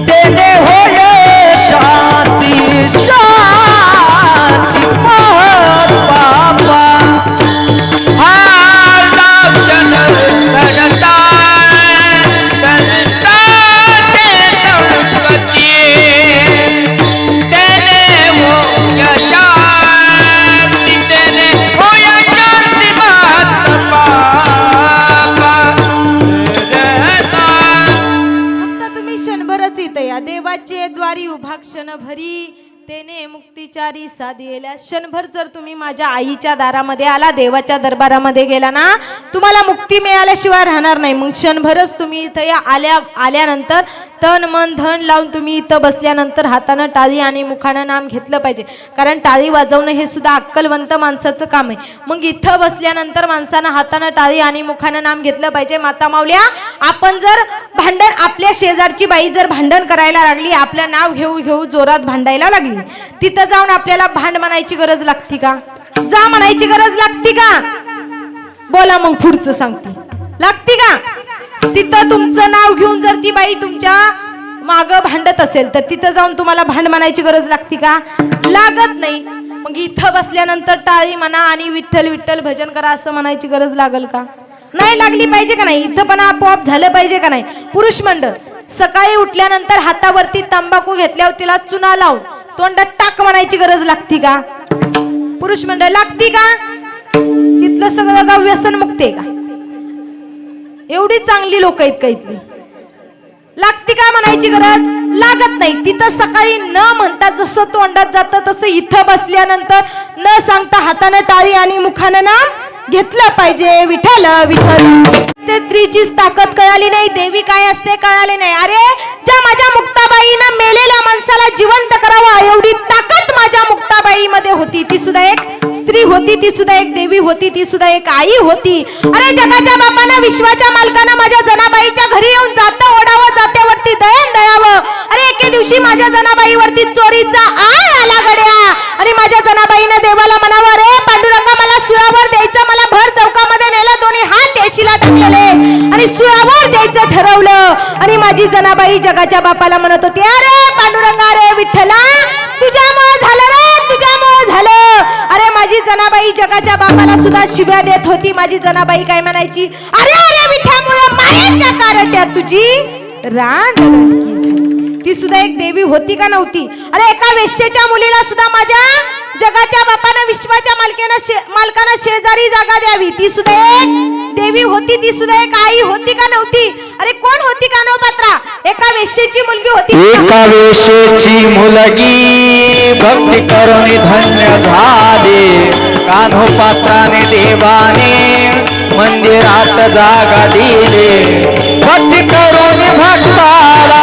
तेने होय शांती शांती बाबा. क्षण घडता संताचे संगती, तेने होय शांती, तेने होय शांती फक्त तुम्ही क्षणभरच इथे या. देवाचे द्वारी उभा क्षण भरी, तेने मुक्तिचारी साधिला. क्षणभर जर तुम्ही माझ्या आईच्या दारामध्ये आला, देवाच्या दरबारामध्ये गेला ना, तुम्हाला मुक्ती मिळाल्याशिवाय राहणार नाही. मग क्षणभरच तुम्ही इथं आल्यानंतर तन मन धन लावून तुम्ही इथं बसल्यानंतर हातानं टाळी आणि मुखानं नाम घेतलं पाहिजे. कारण टाळी वाजवणं हे सुद्धा अक्कलवंत माणसाचं काम आहे. मग इथं बसल्यानंतर माणसानं हातानं टाळी आणि मुखानं नाम घेतलं पाहिजे. माता माऊल्या, आपण जर भांडण, आपल्या शेजारची बाई जर भांडण करायला लागली, आपलं नाव घेऊ घेऊ जोरात भांडायला लागली, तिथं जाऊन आपल्याला भांड म्हणायची गरज लागती का? जा म्हणायची गरज लागती का? बोला मग पुढचं सांगते, लागती का? तिथं तुमचं नाव घेऊन जर ती बाई तुमच्या माग भांडत असेल तर तिथं जाऊन तुम्हाला भांड म्हणायची गरज लागती का? लागत नाही. मग इथं बसल्यानंतर टाळी म्हणा आणि विठ्ठल विठ्ठल भजन करा असं म्हणायची गरज लागल का? नाही लागली पाहिजे का नाही? इथं पण आपोआप झालं पाहिजे का नाही? पुरुष मंडळ सकाळी उठल्यानंतर हातावरती तंबाखू घेतल्यावर तिला चुना लावून तोंडात टाक म्हणायची गरज लागती का? पुरुष मंडळ लागती का? इथलं सगळं गाव व्यसन मुक्त आहे का? एवढी चांगली लोक आहेत का इथली? लागती का म्हणायची गरज? लागत नाही. तिथं सकाळी न म्हणता जसं तोंडात जातं तसं इथं बसल्यानंतर न सांगता हाताने टाळी आणि मुखानं नाम घेतलं पाहिजे. विठ्ठल विठ्ठल. स्त्रीचीच ताकद कळाली नाही, देवी काय असते कळाली नाही. अरे ज्या माझ्या मुक्ताबाईनं मेलेल्या माणसाला जिवंत करावा एवढी ताकद माझ्या मुक्ताबाईमध्ये होती. ती सुद्धा एक स्त्री होती, ती सुद्धा एक देवी होती, ती सुद्धा एक आई होती. अरे जगाच्या बापानं, विश्वाच्या मालकानं माझ्या जनाबाईच्या घरी येऊन जातं ओढावं, जात्यावरती दयन दयावं. अरे एके दिवशी माझ्या जनाबाईवरती चोरीचा आळ आला गड्या, आणि माझ्या जनाबाईनं देवाला म्हणावं, रे पांडुरंगा मला सुळावर द्यायचं. मला भर चौकामध्ये नेलं, दोन्ही हात देशीला टाकलेले आणि सुळावर द्यायचं ठरवलं. आणि माझी जनाबाई जगाच्या बापाला म्हणत होती, अरे पांडुरंगा, रे विठ्ठला, तुझ्यामुळे झालं रे, तुझ्यामुळे झालं. अरे माझी जनाबाई जगाच्या बापाला सुद्धा शिव्या देत होती. माझी जनाबाई काय म्हणायची? अरे अरे विठ्यामुळे मायेच्या कारट्यात तुझी रान रडकी झाली. ती सुद्धा एक देवी होती का नव्हती? अरे एका वेश्येच्या मुलीला सुद्धा माझ्या जगाच्या बापानं, विश्वाच्या मालकानं शेजारी जागा द्यावी. ती सुद्धा एक देवी होती, ती सुद्धा एक आई होती का नव्हती? अरे कोण होती कानोपात्रा? एका वेश्येची मुलगी होती. एका वेश्येची मुलगी भक्ती करून धन्य झाली. कान्होपात्राने देवाने मंदिरात जागा दिली. भक्ती करून भक्ताला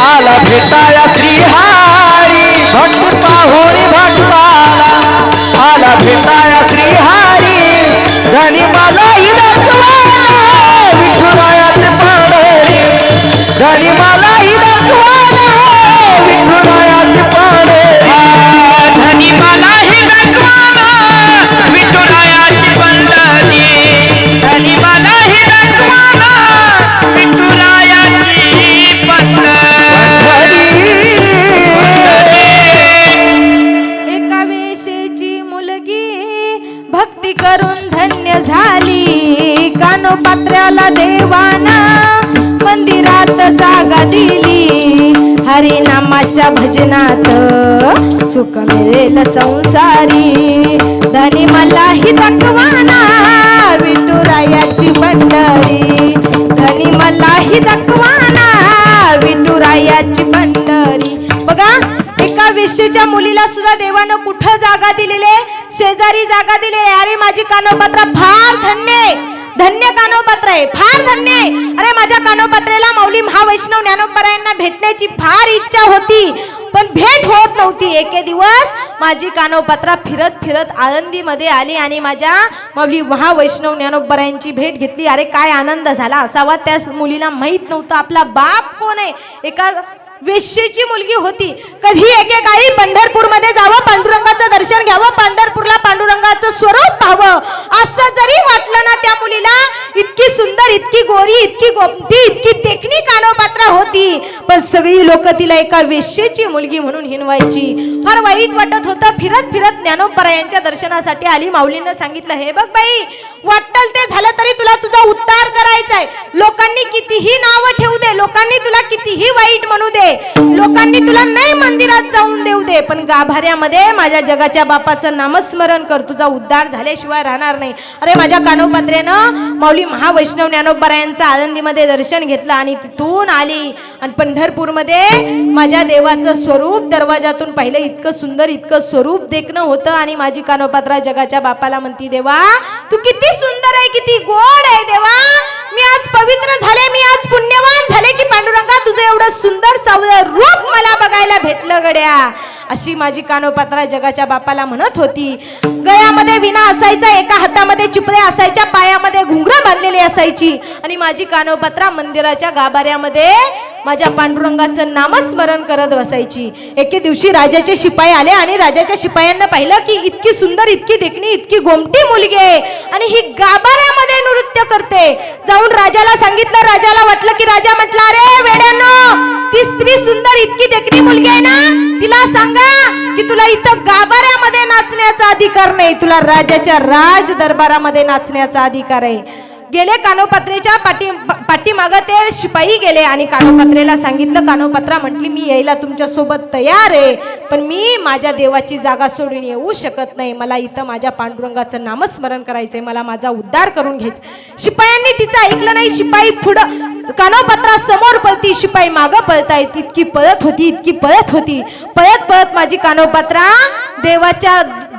आला भेटाया श्रीहारी. भक्ती पाहुणी भक्ताला आला भेटाया श्रीहारी. धनी मलाही दाखवायला विठुरायाचे पंढरी. धनी मलाही दाखवायला विठुरायाचे पंढरी. धनी मलाही दाखवायला विठुरायाची पंढरी. धनी मलाही दाखवायला विठुरायाची पंढरी. एका वेशेची मुलगी भक्ती करून धन्य झाली. कानोपात्र्याला देवाना मंदिरात जागा दिली. हरिनामाच्या भजनात सुख मिळेल संसारी. धनी मलाही दाखवाना विठुरायाची पंढरी. धनी मलाही दाखवाना विठुरायाची पंढरी. बघा, एका वेश्येच्या मुलीला सुद्धा देवानं कुठं जागा दिलेले, शेजारी जागा दिलेली. अरे माझी कानोपात्रा फार धन्य आहे, धन्य कानोपात्र आहे, फार धन्य आहे. अरे माझ्या कानोपात्रेला माऊली महावैष्णव ज्ञानोबरायांना भेटण्याची फार इच्छा होती, पण भेट होत नव्हती. एके दिवस माझी कानोपात्रा फिरत फिरत आळंदीमध्ये आली आणि माझ्या माऊली महावैष्णव ज्ञानोबरायांची भेट घेतली. अरे काय आनंद झाला असावा. त्या मुलीला माहित नव्हतं आपला बाप कोण आहे. एका वेश्येची मुलगी होती. कधी एकेकाळी पंढरपूरमध्ये जावं, पांडुरंगाचं दर्शन घ्यावं, पंढरपूरला पांडुरंगाचं स्वरूप पाहावं असं जरी वाटलं ना त्या मुलीला, इतकी सुंदर, इतकी गोरी, इतकी गोमती, इतकी देखणी कानोपात्रा होती, पण सगळी लोक तिला एका वेश्येची मुलगी म्हणून हिनवायची. फार वाईट वाटत होतं. फिरत फिरत ज्ञानोबरायांच्या दर्शनासाठी आली. माऊलीनं सांगितलं, हे बघ बाई, वाटल ते झालं तरी तुला तुझा उद्धार करायचाय. लोकांनी कितीही नावं ठेवू दे, लोकांनी तुला कितीही वाईट म्हणू दे, लोकांनी तुला नाही मंदिरात जाऊन देऊ दे, पण गाभाऱ्यामध्ये माझ्या जगाच्या बापाचं नामस्मरण कर, तुझा उद्धार झाल्याशिवाय राहणार नाही. अरे माझ्या कानोपात्रेनं माऊली महावैष्णव ज्ञानोबरायांचं आळंदीमध्ये दर्शन घेतलं आणि तिथून आली आणि पंढरपूरमध्ये माझ्या देवाचं स्वरूप दरवाजातून पाहिलं. इतकं सुंदर, इतकं स्वरूप देखणं होतं आणि माझी कानोपात्रा जगाच्या बापाला म्हणती, देवा तू किती सुंदर आहे, किती गोड आहे देवा, मी आज पवित्र झाले, मी आज पुण्यवान झाले की पांडुरंगा तुझं एवढं सुंदर सावळं रूप मला बघायला भेटलं गड्या. अशी माझी कानोपात्रा जगाच्या बापाला म्हणत होती. गळ्यामध्ये विणा असायचा, एका हातामध्ये चिपळे असायच्या, पायामध्ये घुंगरं बांधलेली असायची आणि माझी कानोपात्रा मंदिराच्या गाभाऱ्यामध्ये माझ्या पांडुरंगाचं नामस्मरण करत बसायची. एके दिवशी राजाचे शिपाई आले आणि राजाच्या शिपायांना पाहिलं की इतकी सुंदर, इतकी देखणी, इतकी गोमटी मुलगी आहे आणि ही गाभाऱ्यामध्ये नृत्य करते. जाऊन राजाला सांगितलं. राजाला वाटलं की राजा म्हटलं, अरे वेड्यानो, ती स्त्री सुंदर, इतकी देखणी मुलगी आहे ना, तिला सांगा की तुला इथं गाभाऱ्यामध्ये नाचण्याचा अधिकार नाही, तुला राजाच्या राज दरबारामध्ये नाचण्याचा अधिकार आहे. गेले कानोपात्रेच्या पाठीमागं ते शिपाई गेले आणि कानोपात्रेला सांगितलं. कानोपात्रा म्हटली, मी यायला तुमच्या सोबत तयार आहे, पण मी माझ्या देवाची जागा सोडून येऊ शकत नाही, मला इथं माझ्या पांडुरंगाचं नामस्मरण करायचंय, मला माझा उद्धार करून घ्यायचं. शिपायांनी तिचं ऐकलं नाही. शिपाई पुढं, कानोपात्रा समोर पळती, शिपाई मागं पळताय. इतकी पळत होती, इतकी पळत होती. पळत पळत माझी कानोपात्रा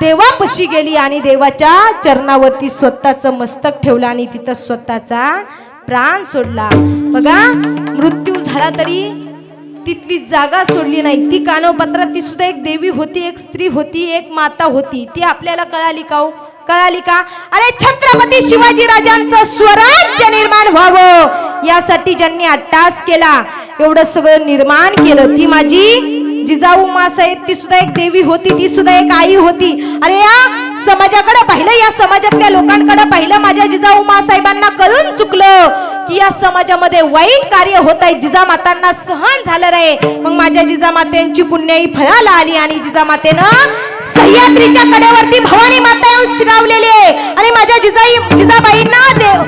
देवापाशी गेली आणि देवाच्या चरणावरती स्वतःचं मस्तक ठेवलं आणि तिथं स्वतःचा प्राण सोडला. बघा, मृत्यू झाला तरी तिथली जागा सोडली नाही. ती कानोपात्रा, ती सुद्धा एक देवी होती, एक स्त्री होती, एक माता होती. ती आपल्याला कळाली का? कळाली का? अरे छत्रपती शिवाजी राजांचं स्वराज्य निर्माण व्हावं यासाठी ज्यांनी अट्टास केला, एवढं सगळं निर्माण केलं. ती माझी जिजाऊ मासाहेब, ती सुद्धा एक देवी होती, ती सुद्धा एक आई होती. अरे या समाजाकडे पाहिलं, या समाजातल्या लोकांकडे पाहिलं, माझ्या जिजाऊ मासाहेबांना कळून चुकलं की या समाजामध्ये वाईट कार्य होत आहे. जिजामातांना सहन झालं रे. मग माझ्या जिजामातेंची पुण्याई फळाला आली आणि जिजामातेनं सह्याद्रीच्या कडेवरती भवानी माता येऊन स्थिरावलेली आहे आणि माझ्या जिजाबाईंना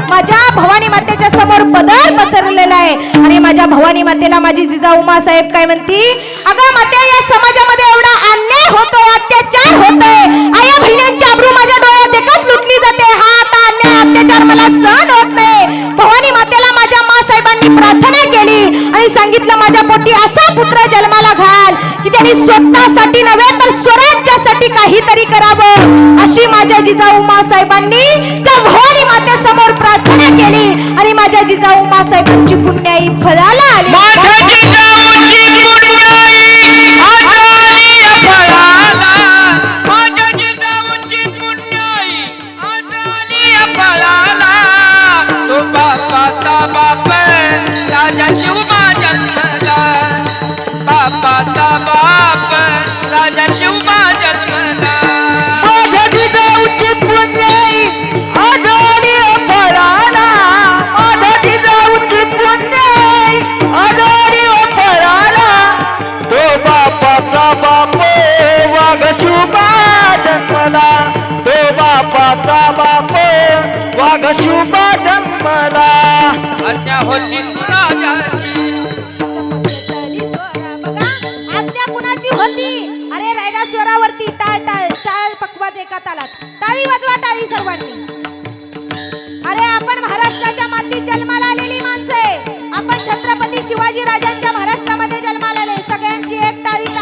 माझ्या भवानी मातेच्या समोर पदर पसरलेला आहे आणि माझ्या भवानी मातेला माझी जिजाऊ मासाहेब काय म्हणती, अगं माते, या समाजामध्ये एवढा अन्याय होतोय, अत्याचार होतोय, आया बहिणींची अब्रू माझ्या डोळ्यात देखत लुटली जाते, हा आता अन्याय अत्याचार मला सहन होत नाही. भवानी मातेला माझ्या मासाहेबांनी प्रार्थना केली आणि सांगितलं, माझ्या पोटी असा पुत्र जन्माला घाल की त्यांनी स्वतःसाठी नव्हे तर स्वराज्यासाठी काहीतरी करावं. अशी माझ्या जिजाऊ मासाहेबांनी त्या भवानी मातेसमोर प्रार्थना केली आणि माझ्या जिजाऊ मासाहेबांची पुण्याई फळाला आली. माझ्या जिजाऊची पुण्याई आली फळाला, माझ्या जिजाऊची पुण्याई आली फळाला. तो बापाचा बाप राजा शिवबा जन्मला, बापाचा बाप राजा शिवबा जन्मला. माझ्या जिजाऊची पुण्याई आली फळाला, माझ्या जिजाऊची पुण्याई आली फळाला. तो बापाचा बाप वाघ शिवबा जन्मला, तो बापाचा बाप वाघ शिवबा जन्मला. आज्ञा होती राजाची. आज्ञा कुणाची होती? अरे रायडा स्वरावरती टाळ टाळ चाल पकवाज एका तालात, टाळी वाजवा, टाळी सर्वांनी. अरे आपण महाराष्ट्राच्या मातीत जन्माला आलेली माणसं आहे, आपण छत्रपती शिवाजी राजांच्या महाराष्ट्रामध्ये जन्माला आले. सगळ्यांची एक टाळी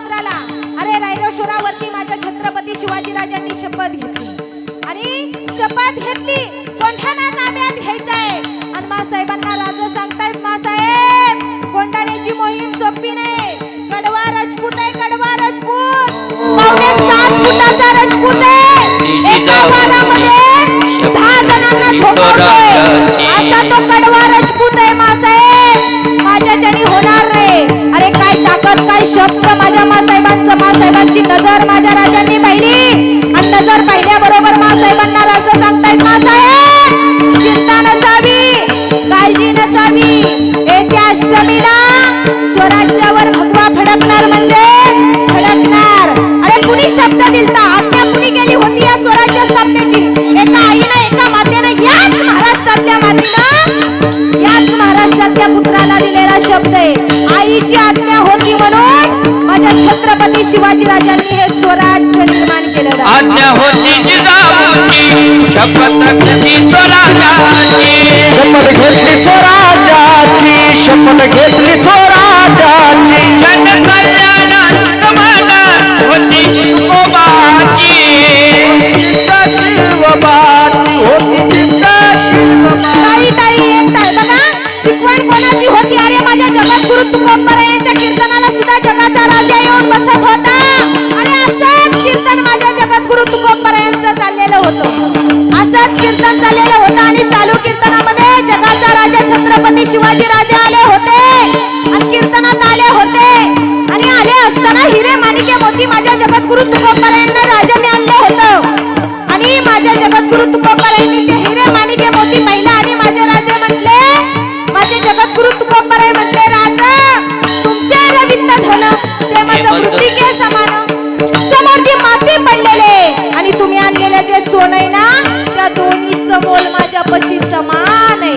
पुत्राला अरे रायरेश्वरावरती माझ्या छत्रपती शिवाजीराजांनी शपथ घेतली आणि शपथ घेतली कोंढाणा ताब्यात घ्यायचंय आणि मासाहेबांना राजा सांगतायत मासाहेब कोंढाण्याची मोहीम सोपी नाही कडवा राजपूत आहे कडवा राजपूत पावणे 7 फुटाचा राजपूत आहे एका वारामध्ये 10 जणांना झोपवतोय असा तो कडवा राजपूत आहे मासाहेब माझ्याच्यानी होणार नाही अरे काय ताकद काय शब्द माझ्या मासाहेबांची नजर माझ्या राजांनी पाहिली आणि नजर पाहिल्याबरोबर मासाहेबांना राजा सांगतायत मासाहेब चिंता नसावी काळजी नसावी येत्या अष्टमीला स्वराज्यावर भगवा फडकणार म्हणजे फडकणार अरे कुणी शब्द दिलता आज्ञा कुणी केली होती या स्वराज्य स्थापनेची एका आईनं एका मातेनं याच महाराष्ट्रातल्या मातीनं याच महाराष्ट्रातल्या पुत्राला दिलेला शब्द आहे आईची आज्ञा होती म्हणून माझ्या छत्रपती शिवाजीराजांनी हे स्वराज्य निर्माण केलं आज्ञा होती जिजाऊची शपथ घेतली स्वराजाची शपथ घेतली स्वराज्याची शपथ घेतली स्वराज्याची जन कल्याणाची कमाना होती तुकोबाची चिंता शिवबाची होती चिंता शिवबाची ताई एक ताई बघा शिकवण कोणाची होती अरे माझ्या जगद्गुरु तुकोबराय यांच्या कीर्तनाला सुद्धा जगाचा राजा येऊन बसत होता अरे असंच कीर्तन माझ्या जगद्गुरु तुकोबराय यांचं चाललेलं होतं असंच कीर्तन चाललेलं होतं आणि चालू कीर्तनामध्ये जगाचा राजा छत्रपती शिवाजी राजा आले होते आणि कीर्तनात आले होते आणि आले असताना हिरे माणिके मोती माझ्या जगद्गुरु तुकोबरायांना राजाने आणलं होतं आणि माझ्या जगद्गुरु तुकोबरायांनी ते हिरे माणिके मोती पाहिलं आणि माझे राजे म्हटले माझे जगद्गुरु तुकोबराय म्हटले राजा तुमचे रविंद्र धन ते माझं मृत्तिके समान समोर जी माती पडलेले आणि तुम्ही आणलेले जे सोनं आहे ना त्या दोन्हीचं मोल माझ्यापाशी समान आहे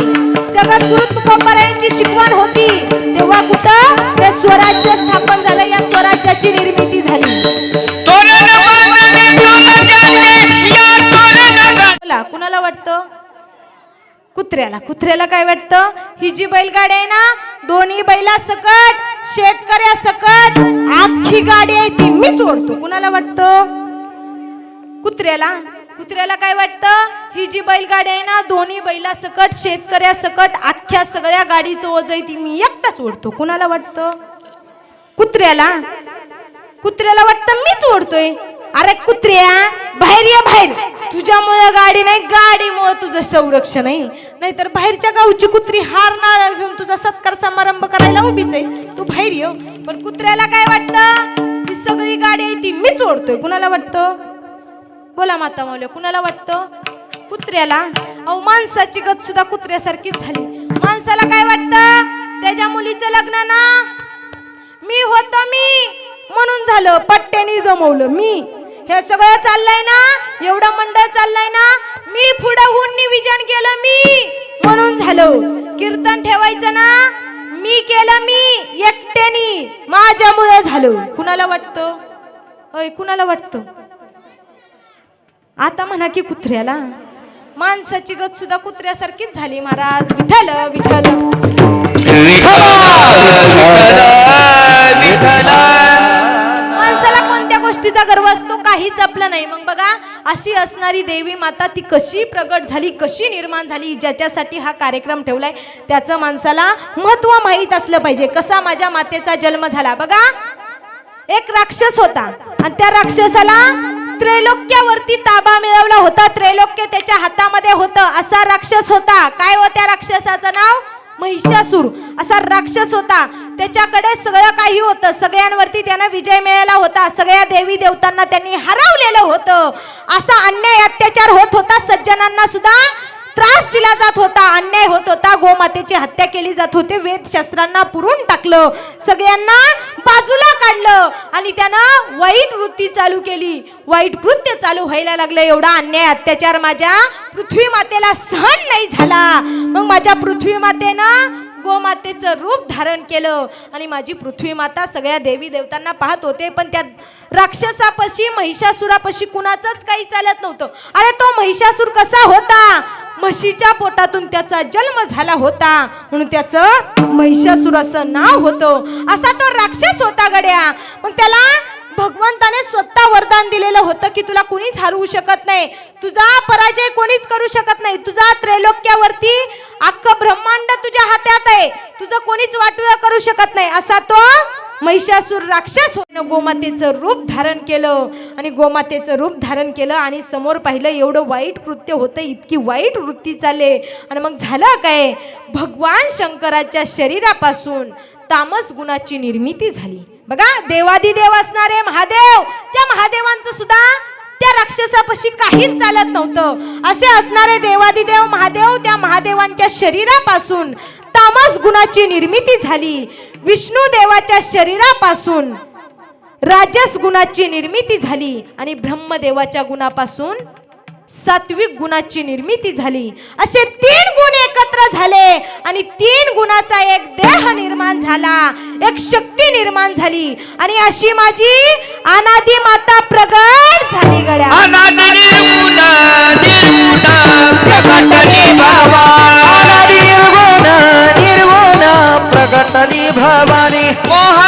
जगद्गुरु तुकोबरायांची शिकवण होती तेव्हा कुठं हे स्वराज्य स्थापन झालं या स्वराज्याची निर्मिती झाली तोरण बांधले स्वराज्याचे या तोरण कुणाला वाटतं कुत्र्याला काय वाटतं ही जी बैलगाडी आहे ना दोन्ही बैला सकट शेतकऱ्या सकट आखी गाडी आहे ती मीच ओढतो कुणाला वाटतं कुत्र्याला काय वाटतं ही जी बैलगाडी आहे ना दोन्ही बैला सकट शेतकऱ्या सकट अख्ख्या सगळ्या गाडीचं ओझ आहे ती मी एकटाच ओढतो कुणाला वाटतं कुत्र्याला वाटतं मीच ओढतोय अरे कुत्र्या बाहेर ये बाहेर तुझ्यामुळे गाडी नाही गाडीमुळे तुझं संरक्षण आहे नाहीतर बाहेरच्या गावची कुत्री हार नारळ घेऊन तुझा सत्कार समारंभ करायला उभीच आहे तू बाहेर ये पण कुत्र्याला काय वाटतं ही सगळी गाडी आहे ती मीच ओढतोय कुणाला वाटतं बोला माता माऊल्या कुणाला वाटतं कुत्र्याला अहो माणसाची गत सुद्धा कुत्र्यासारखीच झाली माणसाला काय वाटतं त्याच्या मुलीचं लग्न ना मी म्हणून झालं पट्ट्यानी जमवलं मी हे सगळं चाललंय ना एवढं मंडळ चाललंय ना मी पुढं होऊन निविजन केलं मी म्हणून झालं कीर्तन ठेवायचं ना मी केलं मी एकट्यानी माझ्यामुळे झालं कुणाला वाटतं होय कुणाला वाटतं आता म्हणा की कुत्र्याला माणसाची गत सुद्धा कुत्र्यासारखीच झाली महाराज विठ्ठल विठ्ठल माणसाला कोणत्या गोष्टीचा गर्व असतो काहीच आपलं नाही मग बघा अशी असणारी देवी माता ती कशी प्रगट झाली कशी निर्माण झाली ज्याच्यासाठी हा कार्यक्रम ठेवलाय त्याचं माणसाला महत्व माहीत असलं पाहिजे कसा माझ्या मातेचा जन्म झाला बघा एक राक्षस होता आणि त्या राक्षसाला त्रैलोक्यावरती ताबा मिळवला होता त्रैलोक्य त्याच्या हातामध्ये होतं असा राक्षस होता काय हो त्या राक्षसाचं नाव महिषासूर असा राक्षस होता त्याच्याकडे सगळं काही होतं सगळ्यांवरती त्यानं विजय मिळवला होता सगळ्या देवी देवतांना त्यांनी हरवलेलं होतं असा अन्याय अत्याचार होत होता सज्जनांना सुद्धा त्रास दिला जात होता अन्याय होत होता गोमातेची हत्या केली जात होते वेदशास्त्रांना पुरून टाकलं सगळ्यांना बाजूला काढलं आणि त्यानं वाईट वृत्ती चालू केली वाईट कृत्य चालू व्हायला लागलं एवढा अन्याय अत्याचार माझ्या पृथ्वी मातेला सहन नाही झाला मग माझ्या पृथ्वी मातेनं गोमातेचं रूप धारण केलं आणि माझी पृथ्वी माता सगळ्या देवी देवतांना पाहत होते पण त्या राक्षसापाशी महिषासुरापाशी कुणाचंच काही चालत नव्हतं अरे तो महिषासूर कसा होता म्हशीच्या पोटातून त्याचा जन्म झाला होता म्हणून त्याचं महिषासूर असं नाव होतं. असा तो राक्षस होता गड्या. मग त्याला भगवंताने स्वतः वरदान दिलेलं होतं की तुला कोणीच हरवू शकत नाही, तुझा पराजय कोणीच करू शकत नाही, तुझा त्रैलोक्यावरती अख्खं ब्रह्मांड तुझ्या हातात आहे, तुझं कोणीच वाटोळं करू शकत नाही. असा तो महिषासूर राक्षस गोमातेचं रूप धारण केलं आणि गोमातेचं रूप धारण केलं आणि समोर पाहिलं एवढं वाईट कृत्य होतं, इतकी वाईट वृत्ती चालले. आणि मग झालं काय, भगवान शंकराच्या शरीरापासून तामस गुणाची निर्मिती झाली. बघा, देवादिदेव असणारे महादेव, त्या महादेवांचं सुद्धा त्या राक्षसापाशी काहीच चालत नव्हतं. असे असणारे देवादिदेव महादेव, त्या महादेवांच्या शरीरापासून तामस गुणाची निर्मिती झाली. विष्णू देवाच्या शरीरापासून राजस गुणाची निर्मिती झाली आणि ब्रह्मदेवाच्या गुणापासून सात्विक गुणाची निर्मिती झाली. असे 3 गुण एकत्र झाले आणि 3 गुणाचा एक देह निर्माण झाला, एक शक्ती निर्माण झाली आणि अशी माझी अनादी माता प्रगट झाली गड्या. अनादि निर्गुण प्रकटली भवानी. निर्गुण निर्गुण प्रगटली भवानी. मोह